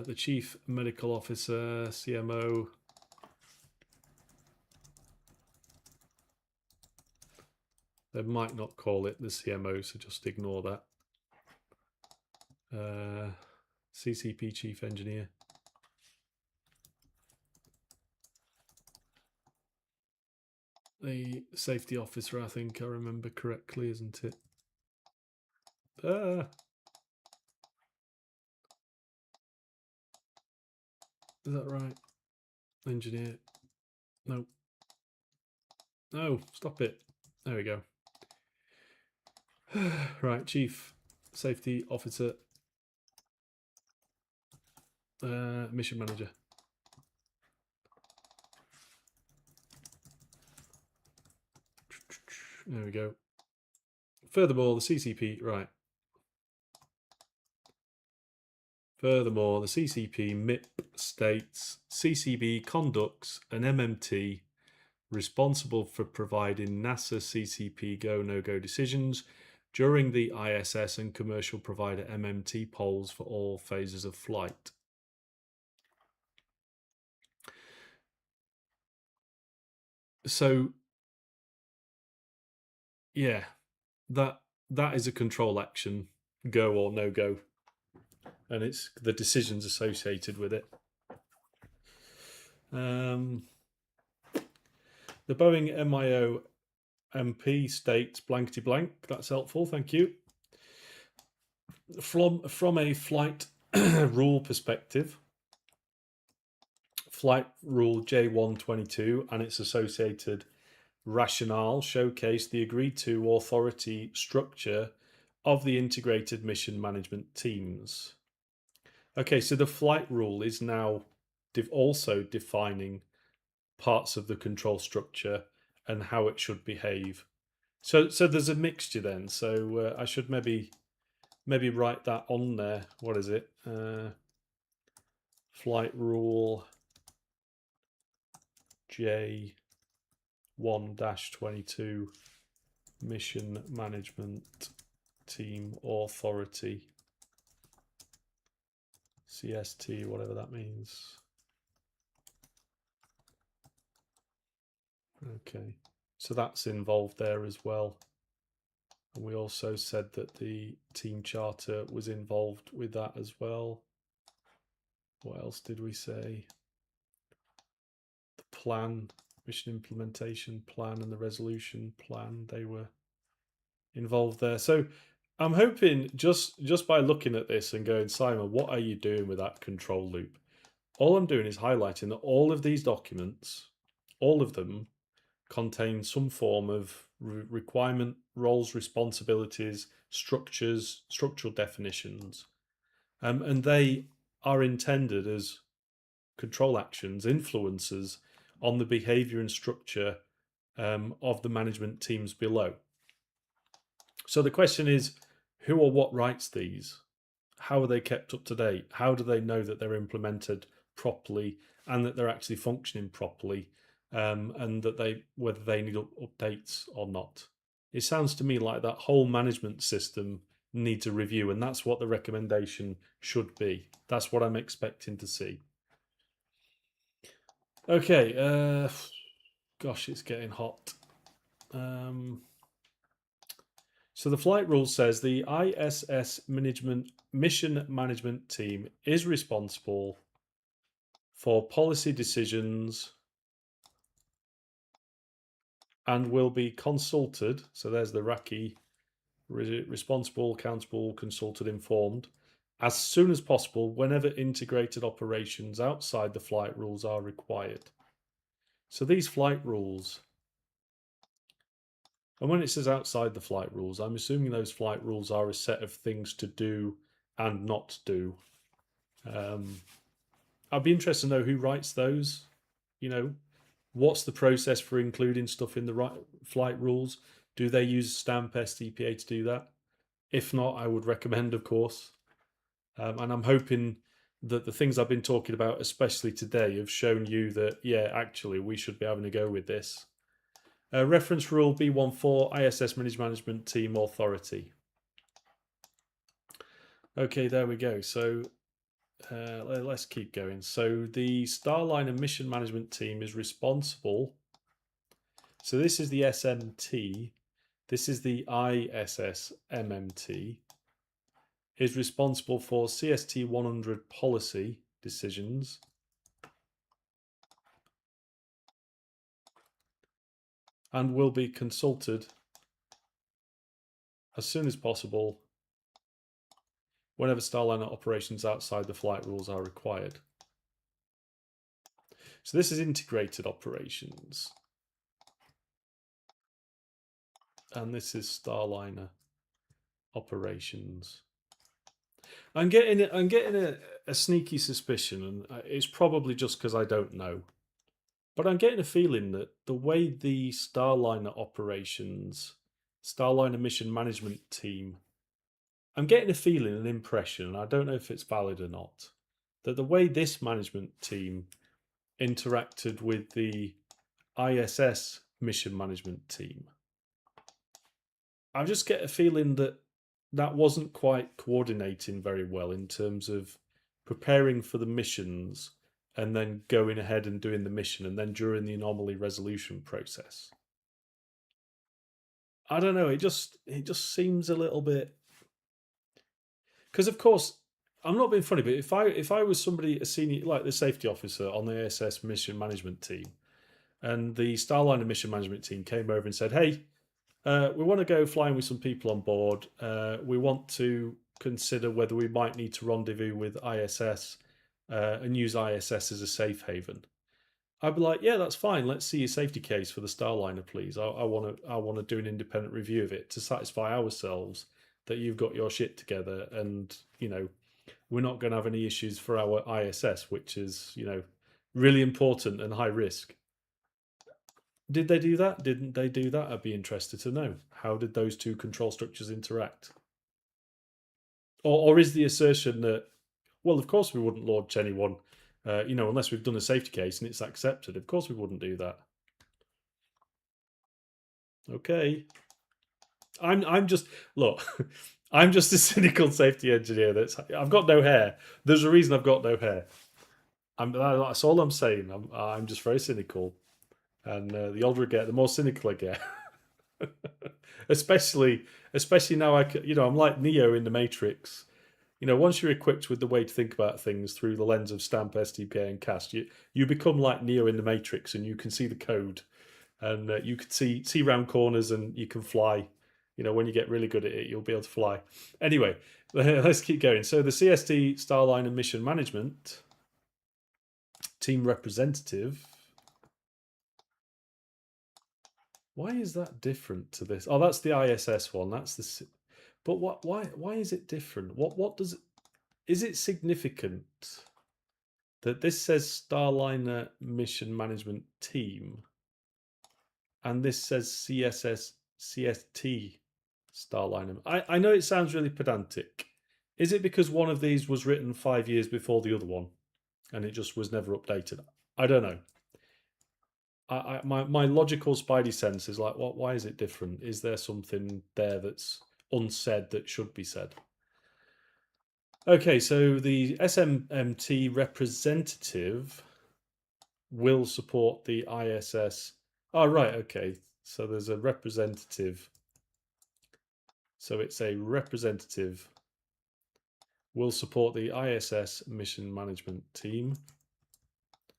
The chief medical officer, CMO. They might not call it the CMO, so just ignore that. CCP chief engineer. The safety officer, I think I remember correctly, isn't it? Is that right? Engineer. No. No, stop it. There we go. Right, chief safety officer. Mission manager. There we go. Furthermore, the CCP, right. Furthermore, the CCP MIP states CCB conducts an MMT responsible for providing NASA CCP go no-go decisions during the ISS and commercial provider MMT polls for all phases of flight. So, yeah, that is a control action, go or no go. and it's the decisions associated with it. The Boeing MIO MP states blankety blank. That's helpful, thank you. From a flight rule perspective, Flight Rule J122 and its associated rationale showcase the agreed to authority structure of the integrated mission management teams. Okay, so the flight rule is now also defining parts of the control structure and how it should behave. So there's a mixture then. So I should maybe write that on there. What is it? Flight rule J1-22 mission management team authority. CST, whatever that means. Okay, so that's involved there as well. And we also said that the team charter was involved with that as well. What else did we say? The plan, mission implementation plan, and the resolution plan, they were involved there. So I'm hoping just by looking at this and going, Simon, what are you doing with that control loop? All I'm doing is highlighting that all of these documents, all of them, contain some form of requirement, roles, responsibilities, structures, structural definitions. And they are intended as control actions, influences on the behavior and structure of the management teams below. So the question is, who or what writes these? How are they kept up to date? How do they know that they're implemented properly and that they're actually functioning properly, and that whether they need updates or not? It sounds to me like that whole management system needs a review, and that's what the recommendation should be. That's what I'm expecting to see. Okay, gosh, it's getting hot. So the flight rule says the ISS mission management team is responsible for policy decisions and will be consulted. So there's the RACI, responsible, accountable, consulted, informed, as soon as possible whenever integrated operations outside the flight rules are required. So these flight rules, and when it says outside the flight rules, I'm assuming those flight rules are a set of things to do and not do. I'd be interested to know who writes those. You know, what's the process for including stuff in the flight rules? Do they use stamp STPA to do that? If not, I would recommend, of course. And I'm hoping that the things I've been talking about, especially today, have shown you that, yeah, actually, we should be having a go with this. Reference rule B14, ISS Management Team Authority. Okay, there we go. So let's keep going. So the Starliner Mission Management Team is responsible. So this is the SMT. This is the ISS MMT. Is responsible for CST 100 policy decisions. And will be consulted as soon as possible whenever Starliner operations outside the flight rules are required. So this is integrated operations. And this is Starliner operations. I'm getting a sneaky suspicion, and it's probably just because I don't know. But I'm getting a feeling that the way the Starliner operations, Starliner mission management team, I'm getting a feeling, an impression, and I don't know if it's valid or not, that the way this management team interacted with the ISS mission management team, I just get a feeling that that wasn't quite coordinating very well in terms of preparing for the missions and then going ahead and doing the mission and then during the anomaly resolution process. I don't know, it just seems a little bit, because of course I'm not being funny, but if I was somebody, a senior, like the safety officer on the ASS mission management team, and the Starliner mission management team came over and said, "Hey, we want to go flying with some people on board. We want to consider whether we might need to rendezvous with ISS and use ISS as a safe haven." I'd be like, "Yeah, that's fine. Let's see your safety case for the Starliner, please. I want to do an independent review of it to satisfy ourselves that you've got your shit together, and we're not going to have any issues for our ISS, which is really important and high risk." Did they do that? Didn't they do that? I'd be interested to know. How did those two control structures interact? Or is the assertion that, well, of course we wouldn't launch anyone, unless we've done a safety case and it's accepted. Of course we wouldn't do that. Okay. I'm just look. I'm just a cynical safety engineer. I've got no hair. There's a reason I've got no hair. That's all I'm saying. I'm just very cynical, and the older I get, the more cynical I get. especially now I'm like Neo in the Matrix. Once you're equipped with the way to think about things through the lens of stamp, STPA, and cast, you become like Neo in the Matrix, and you can see the code, and you can see round corners, and you can fly. When you get really good at it, you'll be able to fly. Anyway, let's keep going. So the CST Starliner mission management team representative. Why is that different to this? Oh, that's the ISS one. That's the. But what? Why is it different? What does? Is it significant that this says Starliner mission management team, and this says CST Starliner? I know it sounds really pedantic. Is it because one of these was written 5 years before the other one, and it just was never updated? I don't know. My logical spidey sense is like, why is it different? Is there something there that's unsaid that should be said? Okay, so the SMMT representative will support the ISS. Oh, right, okay. So there's a representative. So it's a representative will support the ISS mission management team.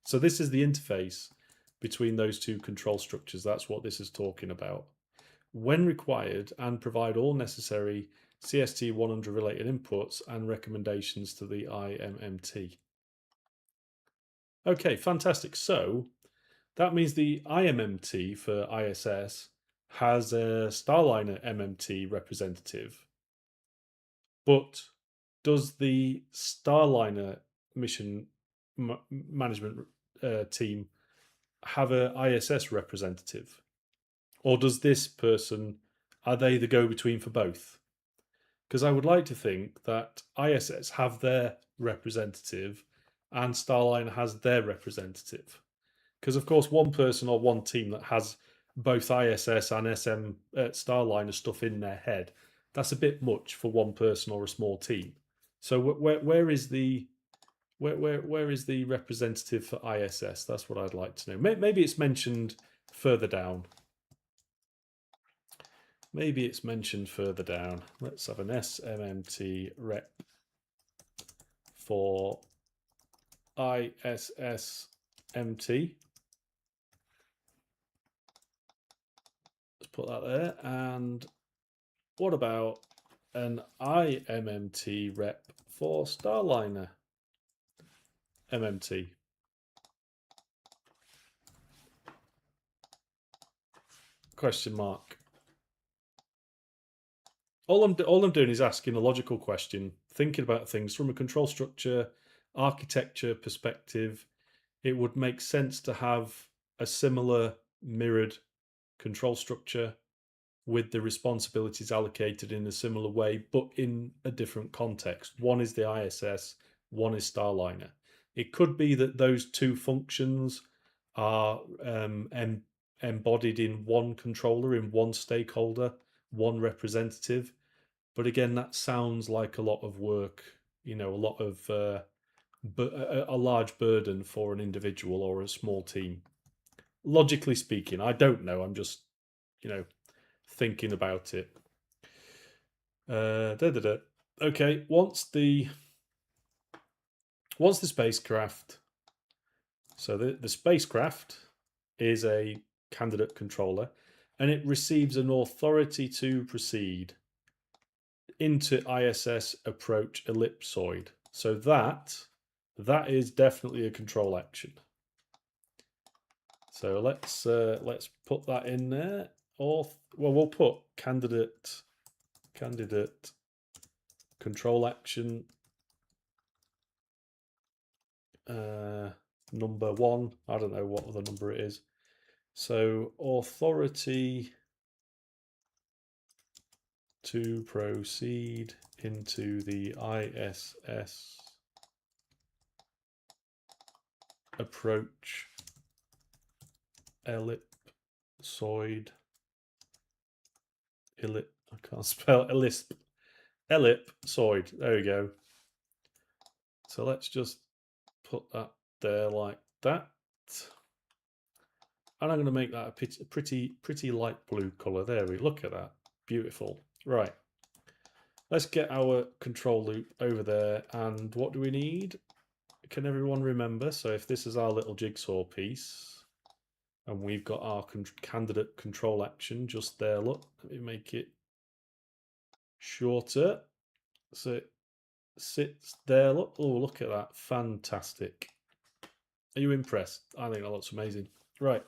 So this is the interface between those two control structures. That's what this is talking about. When required, and provide all necessary CST 100 related inputs and recommendations to the IMMT. Okay, fantastic. So that means the IMMT for ISS has a Starliner MMT representative. But does the Starliner mission management team have a ISS representative? Or does this person, are they the go-between for both? Because I would like to think that ISS have their representative and Starliner has their representative. Because, of course, one person or one team that has both ISS and Starliner stuff in their head, that's a bit much for one person or a small team. So where is the representative for ISS? That's what I'd like to know. Maybe it's mentioned further down. Maybe it's mentioned further down. Let's have an SMMT rep for ISSMT. Let's put that there. And what about an IMMT rep for Starliner MMT? Question mark. All I'm doing is asking a logical question, thinking about things from a control structure, architecture perspective. It would make sense to have a similar mirrored control structure with the responsibilities allocated in a similar way, but in a different context. One is the ISS, one is Starliner. It could be that those two functions are embodied in one controller, in one stakeholder, one representative. But again, that sounds like a lot of work, a lot of a large burden for an individual or a small team. Logically speaking, I don't know. I'm just, thinking about it. Okay, once the What's the spacecraft? So the spacecraft is a candidate controller, and it receives an authority to proceed into ISS approach ellipsoid. So that is definitely a control action. So let's put that in there. Or well, we'll put candidate control action number 1. I don't know what other number it is. So authority to proceed into the ISS approach ellipsoid. I can't spell ellipsoid. There we go. So let's just put that there like that. And I'm going to make that a pretty light blue color. There we look at that. Beautiful. Right. Let's get our control loop over there. And what do we need? Can everyone remember? So if this is our little jigsaw piece, and we've got our candidate control action just there. Look, let me make it shorter. So it sits there. Look, oh, look at that. Fantastic. Are you impressed? I think that looks amazing. Right.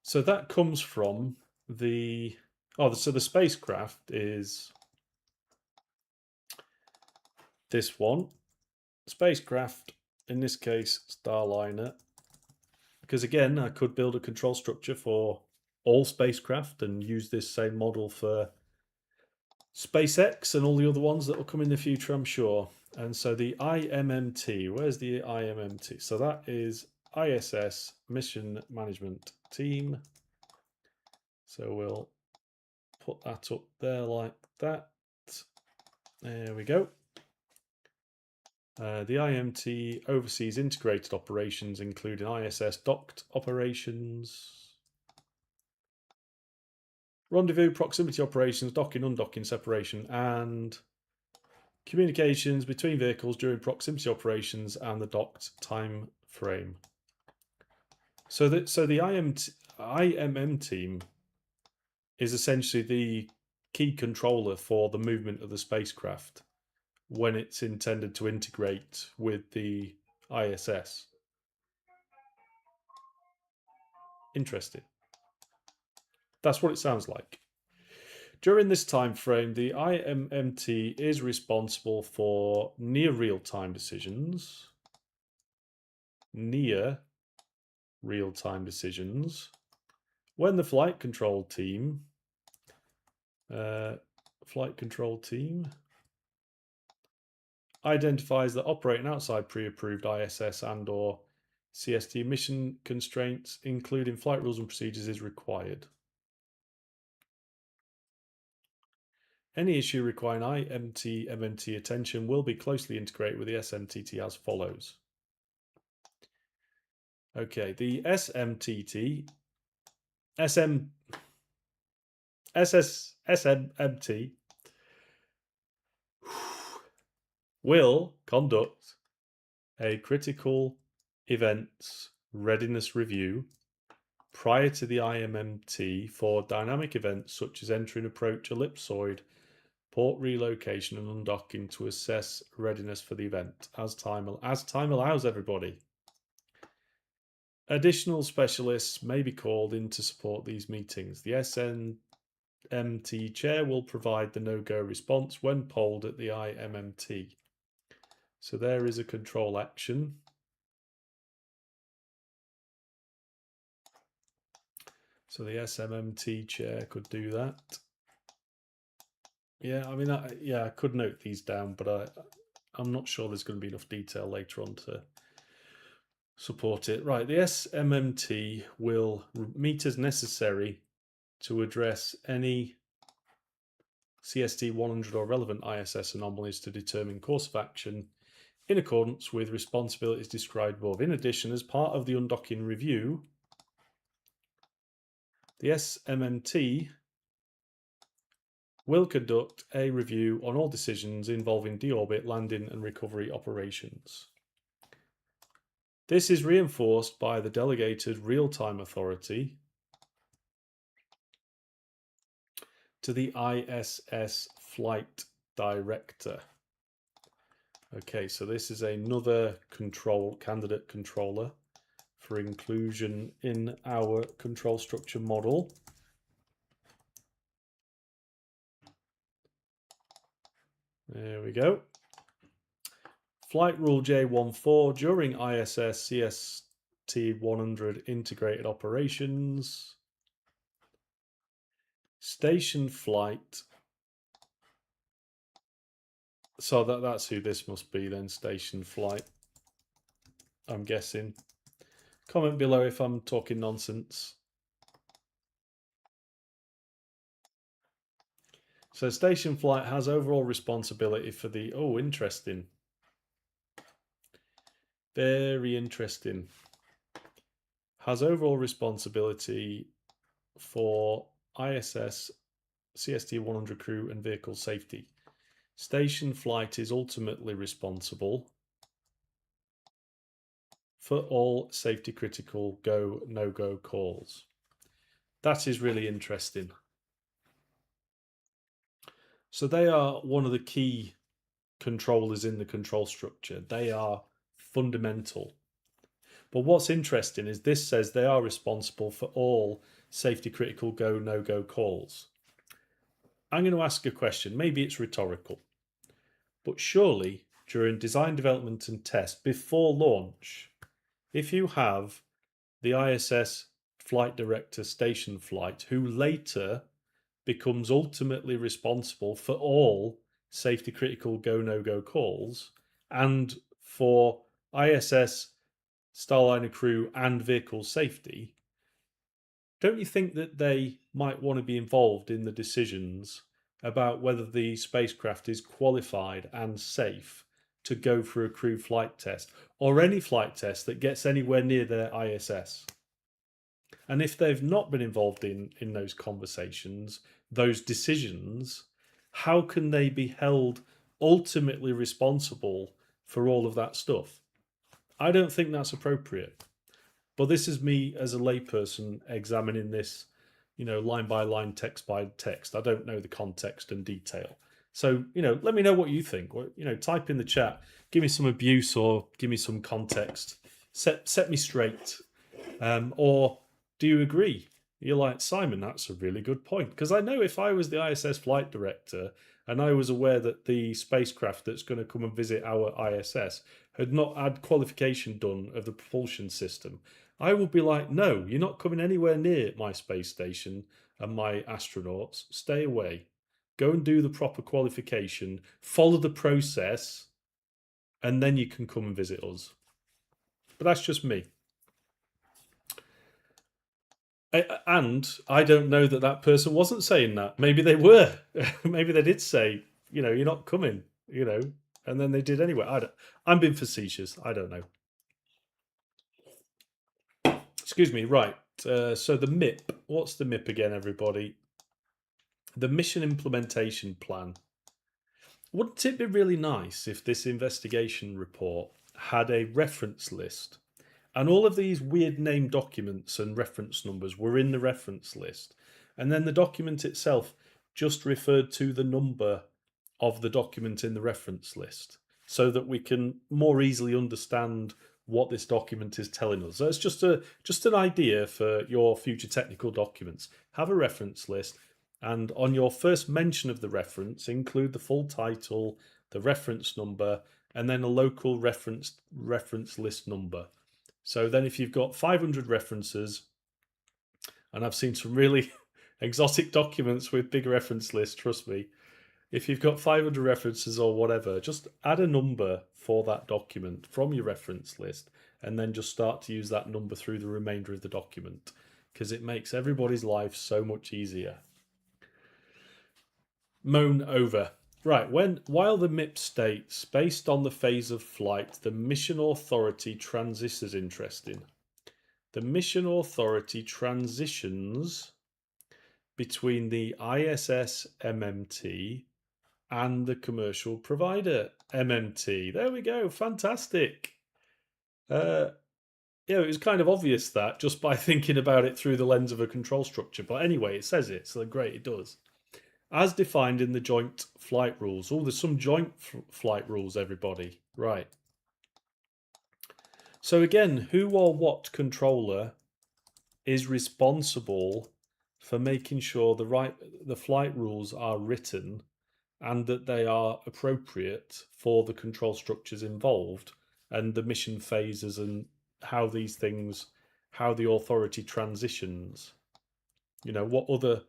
So that comes from the... Oh, so the spacecraft is this one. Spacecraft, in this case, Starliner. Because again, I could build a control structure for all spacecraft and use this same model for SpaceX and all the other ones that will come in the future, I'm sure. And so the IMMT, where's the IMMT? So that is ISS Mission Management Team. So we'll put that up there like that. There we go. The IMT oversees integrated operations, including ISS docked operations, rendezvous, proximity operations, docking, undocking, separation, and communications between vehicles during proximity operations and the docked time frame. So the IMM team is essentially the key controller for the movement of the spacecraft when it's intended to integrate with the ISS. Interesting. That's what it sounds like. During this time frame, the IMMT is responsible for near real-time decisions, when the flight control team identifies that operating outside pre-approved ISS and or CST mission constraints, including flight rules and procedures, is required. Any issue requiring IMT-MMT attention will be closely integrated with the SMTT as follows. Okay, the SMTT will conduct a critical events readiness review prior to the IMMT for dynamic events such as entering approach ellipsoid, port relocation and undocking to assess readiness for the event as time allows, everybody. Additional specialists may be called in to support these meetings. The SMT chair will provide the no-go response when polled at the IMMT. So there is a control action. So the SMMT chair could do that. Yeah, I mean, I could note these down, but I'm not sure there's going to be enough detail later on to support it. Right, the SMMT will meet as necessary to address any CST 100 or relevant ISS anomalies to determine course of action in accordance with responsibilities described above. In addition, as part of the undocking review, the SMMT will conduct a review on all decisions involving deorbit, landing and recovery operations. This is reinforced by the delegated real-time authority to the ISS flight director. Okay, so this is another candidate controller for inclusion in our control structure model. There we go. Flight Rule J14 during ISS CST 100 integrated operations. Station flight. So that's who this must be then, station flight, I'm guessing. Comment below if I'm talking nonsense. So station flight has overall responsibility for the, oh, interesting. Very interesting. Has overall responsibility for ISS, CST 100 crew and vehicle safety. Station flight is ultimately responsible for all safety critical go, no-go calls. That is really interesting. So they are one of the key controllers in the control structure. They are fundamental. But what's interesting is this says they are responsible for all safety critical go, no-go calls. I'm going to ask a question. Maybe it's rhetorical. But surely during design, development and test before launch, if you have the ISS flight director station flight who later becomes ultimately responsible for all safety critical go, no-go calls and for ISS, Starliner crew and vehicle safety, don't you think that they might want to be involved in the decisions about whether the spacecraft is qualified and safe to go for a crew flight test or any flight test that gets anywhere near their ISS? And if they've not been involved in those conversations, those decisions, how can they be held ultimately responsible for all of that stuff? I don't think that's appropriate. But this is me as a layperson examining this, line by line, text by text. I don't know the context and detail. So, let me know what you think. Or, type in the chat, give me some abuse or give me some context. Set me straight. Or do you agree? You're like, Simon, that's a really good point. Because I know if I was the ISS flight director and I was aware that the spacecraft that's going to come and visit our ISS had not had qualification done of the propulsion system, I would be like, no, you're not coming anywhere near my space station and my astronauts. Stay away. Go and do the proper qualification, follow the process, and then you can come and visit us. But that's just me. And I don't know that person wasn't saying that. Maybe they were. Maybe they did say, you're not coming, and then they did anyway. I'm being facetious. I don't know. Excuse me. Right. So the MIP. What's the MIP again, everybody? The Mission Implementation Plan. Wouldn't it be really nice if this investigation report had a reference list and all of these weird name documents and reference numbers were in the reference list, and then the document itself just referred to the number of the document in the reference list so that we can more easily understand what this document is telling us. So it's just an idea for your future technical documents. Have a reference list, and on your first mention of the reference, include the full title, the reference number, and then a local reference list number. So then if you've got 500 references, and I've seen some really exotic documents with big reference lists, trust me, if you've got 500 references or whatever, just add a number for that document from your reference list and then just start to use that number through the remainder of the document because it makes everybody's life so much easier. Moan over. Right, while the MIP states, based on the phase of flight, the mission authority this is interesting. The mission authority transitions between the ISS MMT and the commercial provider MMT. There we go, fantastic. Yeah, it was kind of obvious that just by thinking about it through the lens of a control structure. But anyway, it says it, so great, it does. As defined in the joint flight rules. Oh, there's some joint flight rules, everybody. Right. So again, who or what controller is responsible for making sure the flight rules are written and that they are appropriate for the control structures involved and the mission phases and how these things, how the authority transitions. You know, what other,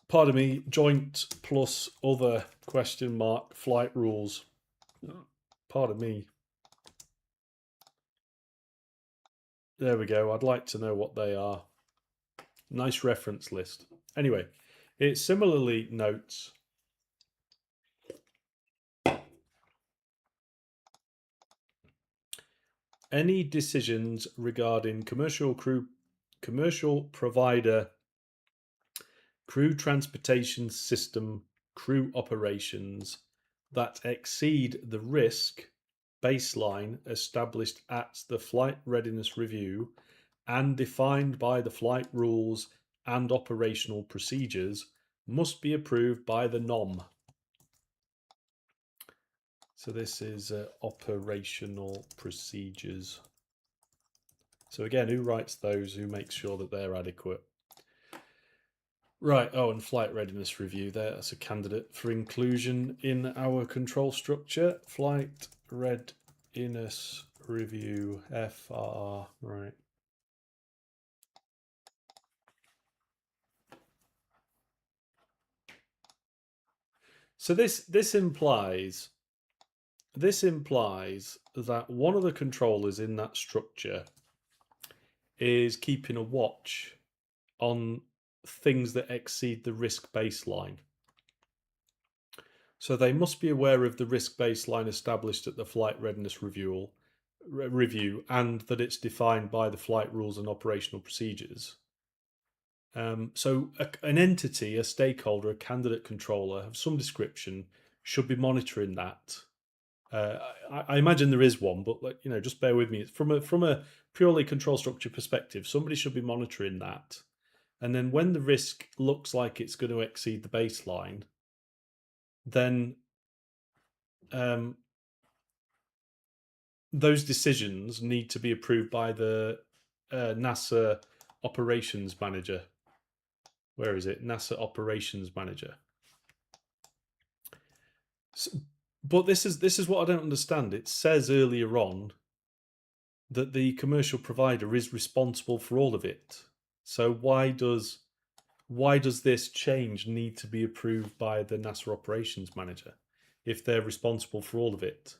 pardon me, joint plus other question mark flight rules. Pardon me. There we go. I'd like to know what they are. Nice reference list. Anyway, it similarly notes any decisions regarding commercial provider, crew transportation system, crew operations that exceed the risk baseline established at the flight readiness review and defined by the flight rules and operational procedures must be approved by the NOM. So this is operational procedures. So again, who writes those? Who makes sure that they're adequate? Right. Oh, and flight readiness review. That's a candidate for inclusion in our control structure. Flight readiness review, FR. Right. So this implies that one of the controllers in that structure is keeping a watch on things that exceed the risk baseline. So they must be aware of the risk baseline established at the flight readiness review and that it's defined by the flight rules and operational procedures. So an entity, a stakeholder, a candidate controller of some description should be monitoring that. I imagine there is one, but just bear with me. From a purely control structure perspective, somebody should be monitoring that. And then when the risk looks like it's going to exceed the baseline, then those decisions need to be approved by the NASA operations manager. Where is it? NASA operations manager. So, but this is what I don't understand. It says earlier on that the commercial provider is responsible for all of it. So why does this change need to be approved by the NASA operations manager if they're responsible for all of it?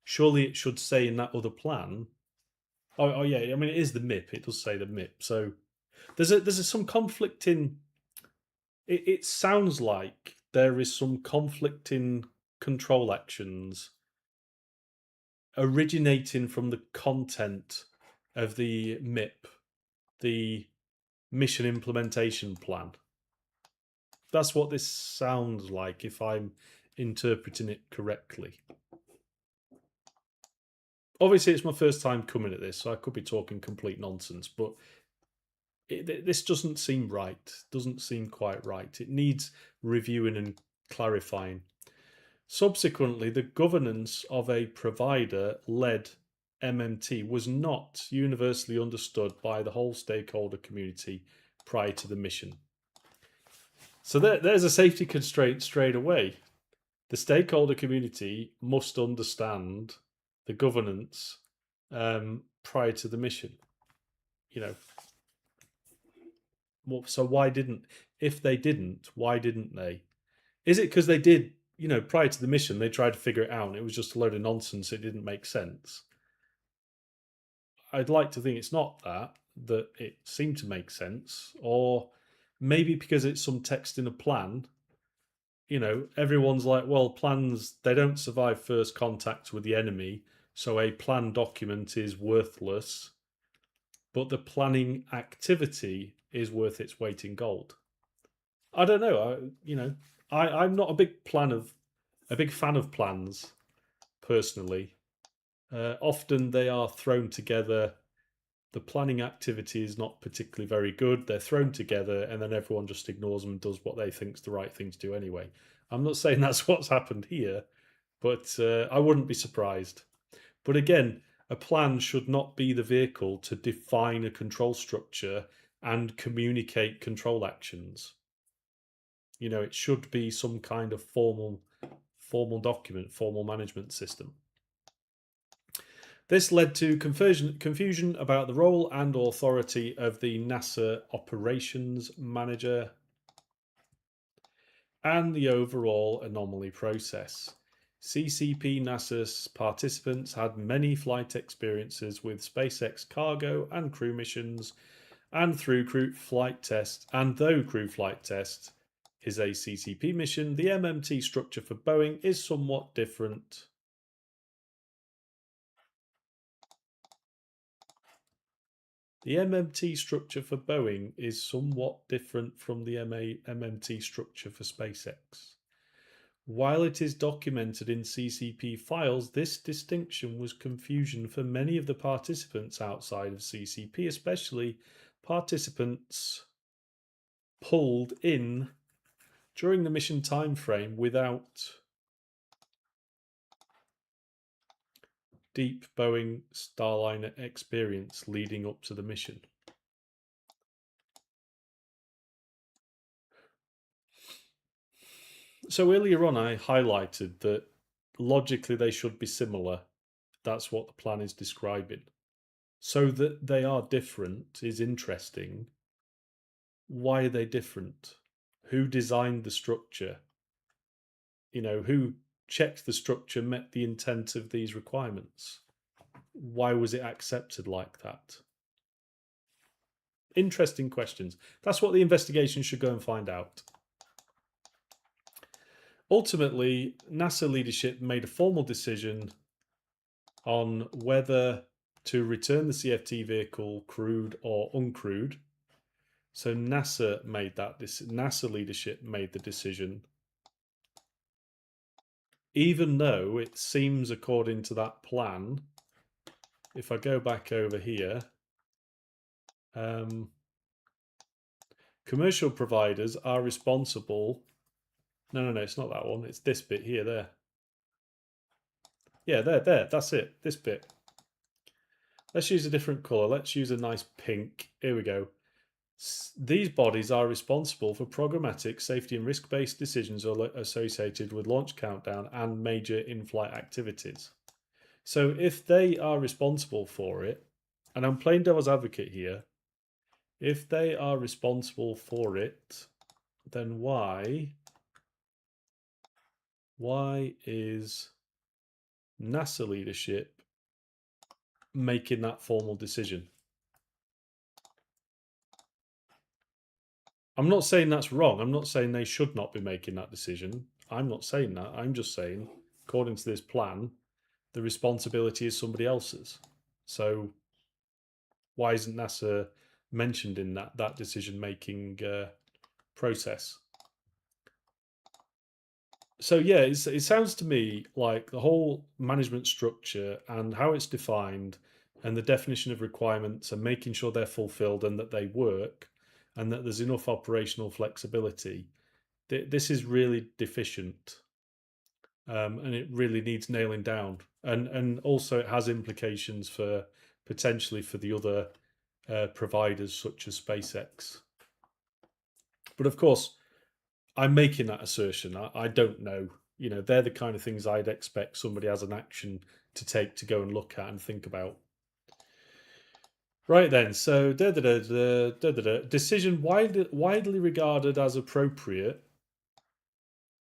Surely it should say in that other plan. Oh yeah, I mean it is the MIP. It does say the MIP. So there's some conflicting. It sounds like there is some conflicting control actions originating from the content of the MIP, the mission implementation plan. That's what this sounds like if I'm interpreting it correctly. Obviously, it's my first time coming at this, so I could be talking complete nonsense, but this doesn't seem right. Doesn't seem quite right. It needs reviewing and clarifying. Subsequently, the governance of a provider-led MMT was not universally understood by the whole stakeholder community prior to the mission. So there's a safety constraint straight away. The stakeholder community must understand the governance prior to the mission. So why didn't? If they didn't, why didn't they? Is it because they did? Prior to the mission, they tried to figure it out, and it was just a load of nonsense. It didn't make sense. I'd like to think it's not that it seemed to make sense, or maybe because it's some text in a plan. Everyone's like, well, plans, they don't survive first contact with the enemy, so a plan document is worthless, but the planning activity is worth its weight in gold. I don't know. I'm not a big fan of plans, personally. Often they are thrown together the planning activity is not particularly very good. They're thrown together and then everyone just ignores them and does what they think's the right thing to do anyway. I'm not saying that's what's happened here, but I wouldn't be surprised. But again, a plan should not be the vehicle to define a control structure and communicate control actions. You know, it should be some kind of formal document, formal management system. This led to confusion about the role and authority of the NASA operations manager and the overall anomaly process. CCP NASA participants had many flight experiences with SpaceX cargo and crew missions, and though crew flight test is a CCP mission, the MMT structure for Boeing is somewhat different. The MMT structure for Boeing is somewhat different from the MMT structure for SpaceX. While it is documented in CCP files, this distinction was confusion for many of the participants outside of CCP, especially participants pulled in during the mission timeframe without deep Boeing Starliner experience leading up to the mission. So earlier on I highlighted that logically they should be similar. That's what the plan is describing. So that they are different is interesting. Why are they different? Who designed the structure? You know, who checked the structure met the intent of these requirements? Why was it accepted like that? Interesting questions. That's what the investigation should go and find out. Ultimately, NASA leadership made a formal decision on whether to return the CFT vehicle crewed or uncrewed. So NASA made that. NASA leadership made the decision, even though it seems, according to that plan, if I go back over here, commercial providers are responsible. No, it's not that one. It's this bit here, there. Yeah, there. That's it. This bit. Let's use a different colour. Let's use a nice pink. Here we go. These bodies are responsible for programmatic, safety and risk-based decisions associated with launch countdown and major in-flight activities. So if they are responsible for it, and I'm playing devil's advocate here, if they are responsible for it, then why is NASA leadership making that formal decision? I'm not saying that's wrong. I'm not saying they should not be making that decision. I'm not saying that. I'm just saying, according to this plan, the responsibility is somebody else's. So why isn't NASA mentioned in that decision-making process? So yeah, it sounds to me like the whole management structure and how it's defined and the definition of requirements and making sure they're fulfilled and that they work and that there's enough operational flexibility. This is really deficient, and it really needs nailing down. And also it has implications for potentially for the other providers such as SpaceX. But of course, I'm making that assertion. I don't know. You know, they're the kind of things I'd expect somebody as an action to take to go and look at and think about. Right then, so decision widely regarded as appropriate,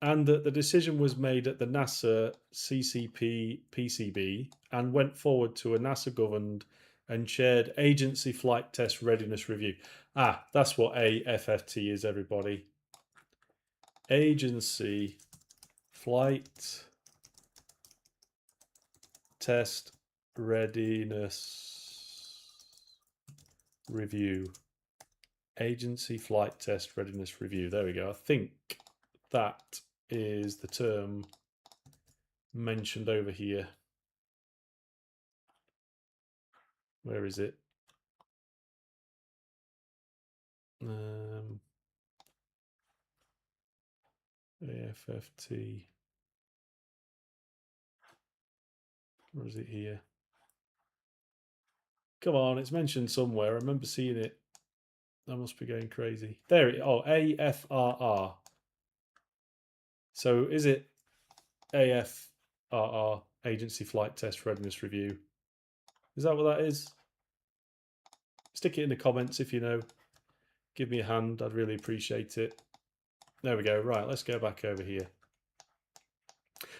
and that the decision was made at the NASA CCP PCB and went forward to a NASA governed and chaired agency flight test readiness review. That's what AFFT is, everybody. Agency flight test readiness review. Agency flight test readiness review. There we go. I think that is the term mentioned over here. Where is it? AFFT. Or is it here? Come on, it's mentioned somewhere. I remember seeing it. I must be going crazy. There it is. Oh, AFRR. So is it AFRR, Agency Flight Test Readiness Review? Is that what that is? Stick it in the comments if you know. Give me a hand. I'd really appreciate it. There we go. Right, let's go back over here.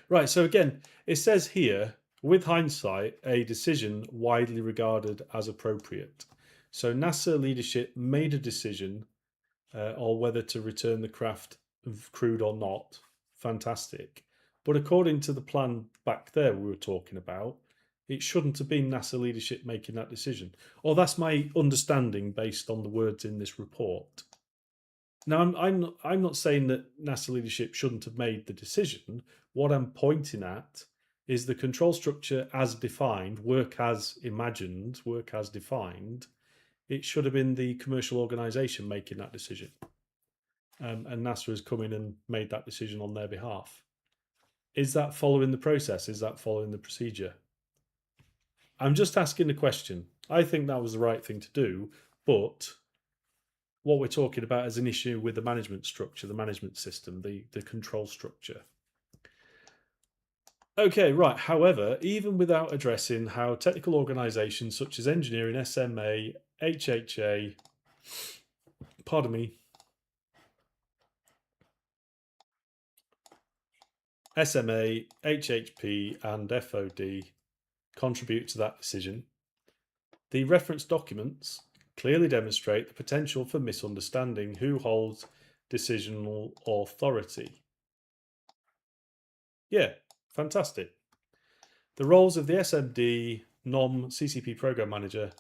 Right, so again, it says here, with hindsight, a decision widely regarded as appropriate. So NASA leadership made a decision on whether to return the craft crewed or not. Fantastic. But according to the plan back there we were talking about, it shouldn't have been NASA leadership making that decision. Or that's my understanding based on the words in this report. Now, I'm not saying that NASA leadership shouldn't have made the decision. What I'm pointing at is the control structure as defined, work as imagined, work as defined. It should have been the commercial organisation making that decision. And NASA has come in and made that decision on their behalf. Is that following the process? Is that following the procedure? I'm just asking the question. I think that was the right thing to do, but what we're talking about is an issue with the management structure, the management system, the control structure. Okay, right. However, even without addressing how technical organisations such as engineering, SMA, HHA, pardon me, SMA, HHP, and FOD contribute to that decision, the reference documents clearly demonstrate the potential for misunderstanding who holds decisional authority. Yeah, fantastic. The roles of the SMD, NOM, CCP Program Manager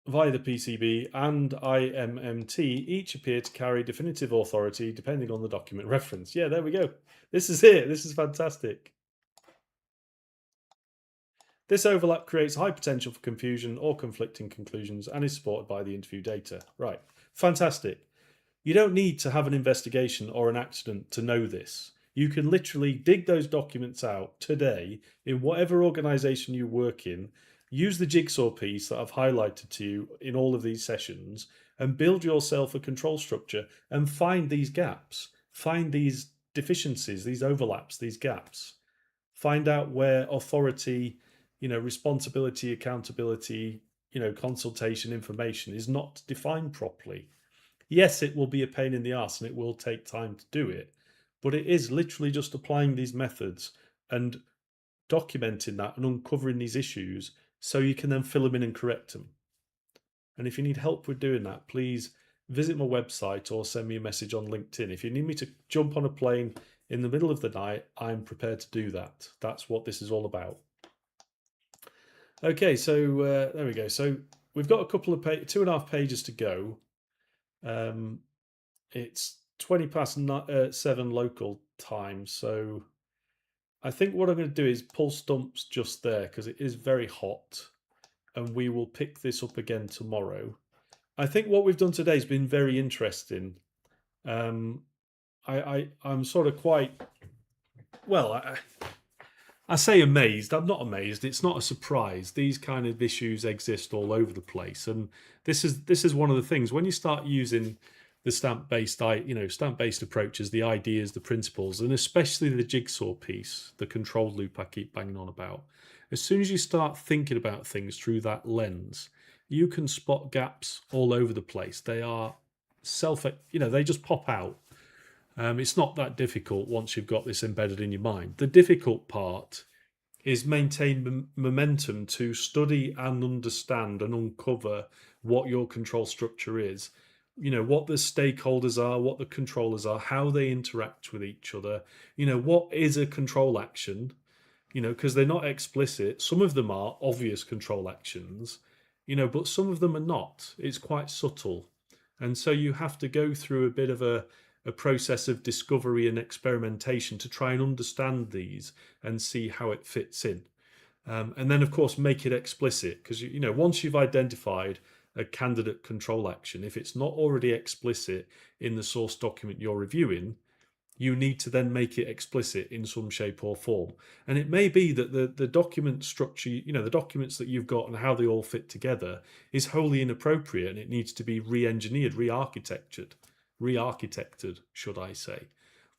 via the PCB and IMMT each appear to carry definitive authority depending on the document reference. Yeah, there we go. This is it. This is fantastic. This overlap creates high potential for confusion or conflicting conclusions and is supported by the interview data. Right, fantastic. You don't need to have an investigation or an accident to know this. You can literally dig those documents out today in whatever organisation you work in, use the jigsaw piece that I've highlighted to you in all of these sessions, and build yourself a control structure and find these gaps, find these deficiencies, these overlaps, these gaps. Find out where authority, responsibility, accountability, consultation, information is not defined properly. Yes, it will be a pain in the arse and it will take time to do it, but it is literally just applying these methods and documenting that and uncovering these issues so you can then fill them in and correct them. And if you need help with doing that, please visit my website or send me a message on LinkedIn. If you need me to jump on a plane in the middle of the night, I'm prepared to do that. That's what this is all about. Okay, so there we go. So we've got a couple of 2.5 pages to go. It's 20 past 7 local time, so I think what I'm going to do is pull stumps just there because it is very hot, and we will pick this up again tomorrow. I think what we've done today has been very interesting. I'm sort of quite well. I say amazed. I'm not amazed. It's not a surprise. These kind of issues exist all over the place, and this is one of the things when you start using the stamp-based approaches, the ideas, the principles, and especially the jigsaw piece, the control loop I keep banging on about. As soon as you start thinking about things through that lens, you can spot gaps all over the place. They are they just pop out. It's not that difficult once you've got this embedded in your mind. The difficult part is maintain momentum to study and understand and uncover what your control structure is. What the stakeholders are, what the controllers are, how they interact with each other. What is a control action? Because they're not explicit. Some of them are obvious control actions, but some of them are not. It's quite subtle. And so you have to go through a bit of a process of discovery and experimentation to try and understand these and see how it fits in. And then, of course, make it explicit, because, you know, once you've identified a candidate control action, if it's not already explicit in the source document you're reviewing, you need to then make it explicit in some shape or form. And it may be that the document structure, you know, the documents that you've got and how they all fit together is wholly inappropriate, and it needs to be re-engineered, re-architected, should I say.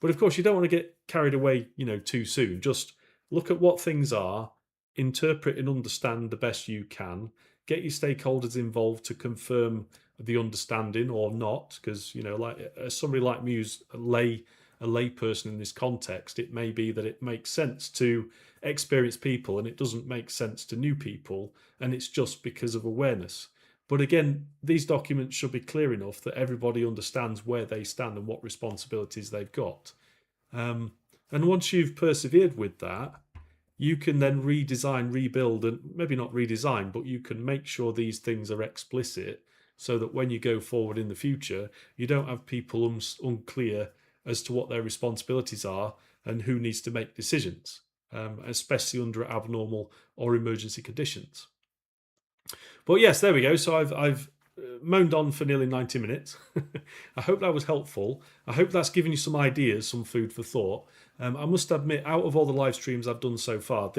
But of course, you don't want to get carried away, you know, too soon. Just look at what things are, interpret and understand the best you can, get your stakeholders involved to confirm the understanding or not, because, you know, like somebody like me who's a lay person in this context, it may be that it makes sense to experienced people and it doesn't make sense to new people, and it's just because of awareness. But again, these documents should be clear enough that everybody understands where they stand and what responsibilities they've got. And once you've persevered with that, you can then redesign, rebuild, and maybe not redesign, but you can make sure these things are explicit so that when you go forward in the future, you don't have people unclear as to what their responsibilities are and who needs to make decisions, especially under abnormal or emergency conditions. But yes, there we go. So I've moaned on for nearly 90 minutes. I hope that was helpful. I hope that's given you some ideas, some food for thought. I must admit, out of all the live streams I've done so far,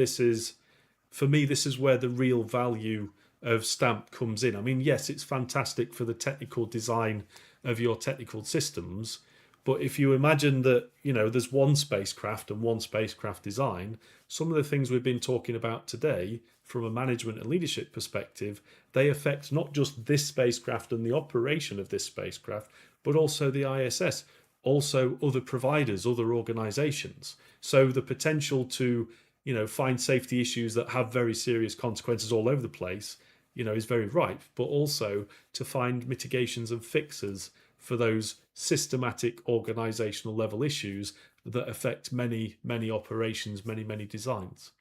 for me, this is where the real value of STAMP comes in. I mean, yes, it's fantastic for the technical design of your technical systems, but if you imagine that, you know, there's one spacecraft and one spacecraft design, some of the things we've been talking about today from a management and leadership perspective, they affect not just this spacecraft and the operation of this spacecraft, but also the ISS, also other providers, other organizations. So the potential to, you know, find safety issues that have very serious consequences all over the place, you know, is very ripe, but also to find mitigations and fixes for those systematic organizational level issues that affect many, many operations, many, many designs.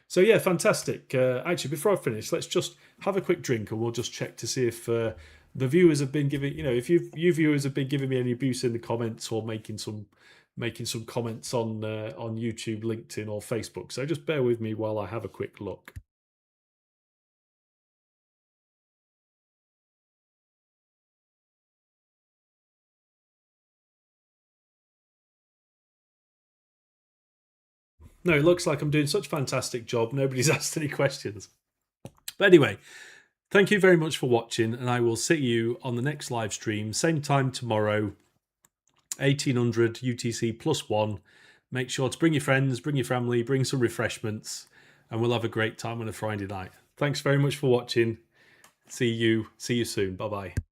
So yeah, fantastic. Actually, before I finish, let's just have a quick drink and we'll just check to see if the viewers have been giving, you know, if you viewers have been giving me any abuse in the comments or making some comments on YouTube, LinkedIn or Facebook. So just bear with me while I have a quick look. No, it looks like I'm doing such a fantastic job. Nobody's asked any questions. But anyway, thank you very much for watching, and I will see you on the next live stream, same time tomorrow, 1800 UTC +1. Make sure to bring your friends, bring your family, bring some refreshments, and we'll have a great time on a Friday night. Thanks very much for watching. See you soon. Bye-bye.